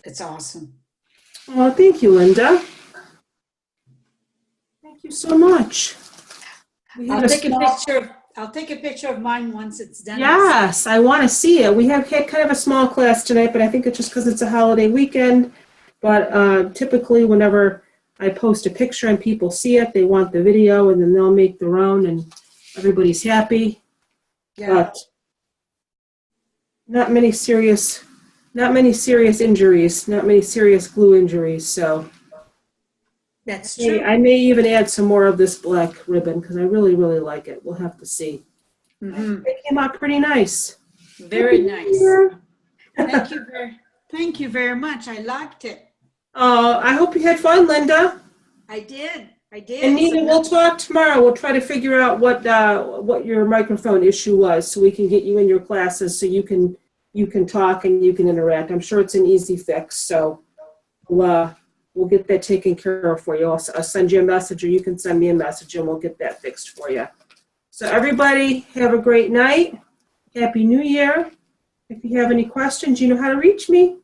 it's awesome. Oh, thank you, Linda. Thank you so much. We had I'll a take a small- picture. I'll take a picture of mine once it's done. Yes, I want to see it. We have had kind of a small class tonight, but I think it's just because it's a holiday weekend. But typically, whenever I post a picture and people see it, they want the video, and then they'll make their own, and everybody's happy. Yeah. But not many serious injuries, not many serious glue injuries. So That's hey, true. I may even add some more of this black ribbon because I really, really like it. We'll have to see. Mhm. It came out pretty nice. Very nice. Yeah. Thank you very much. I liked it. I hope you had fun, Linda. I did. And Nina, we'll talk tomorrow. We'll try to figure out what your microphone issue was, so we can get you in your classes, so you can talk and you can interact. I'm sure it's an easy fix. So we'll get that taken care of for you. I'll send you a message, or you can send me a message, and we'll get that fixed for you. So everybody, have a great night. Happy New Year. If you have any questions, you know how to reach me.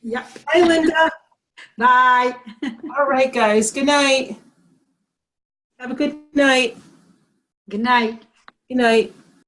Yep. Bye, Linda. Bye. All right, guys. Good night. Have a good night. Good night. Good night.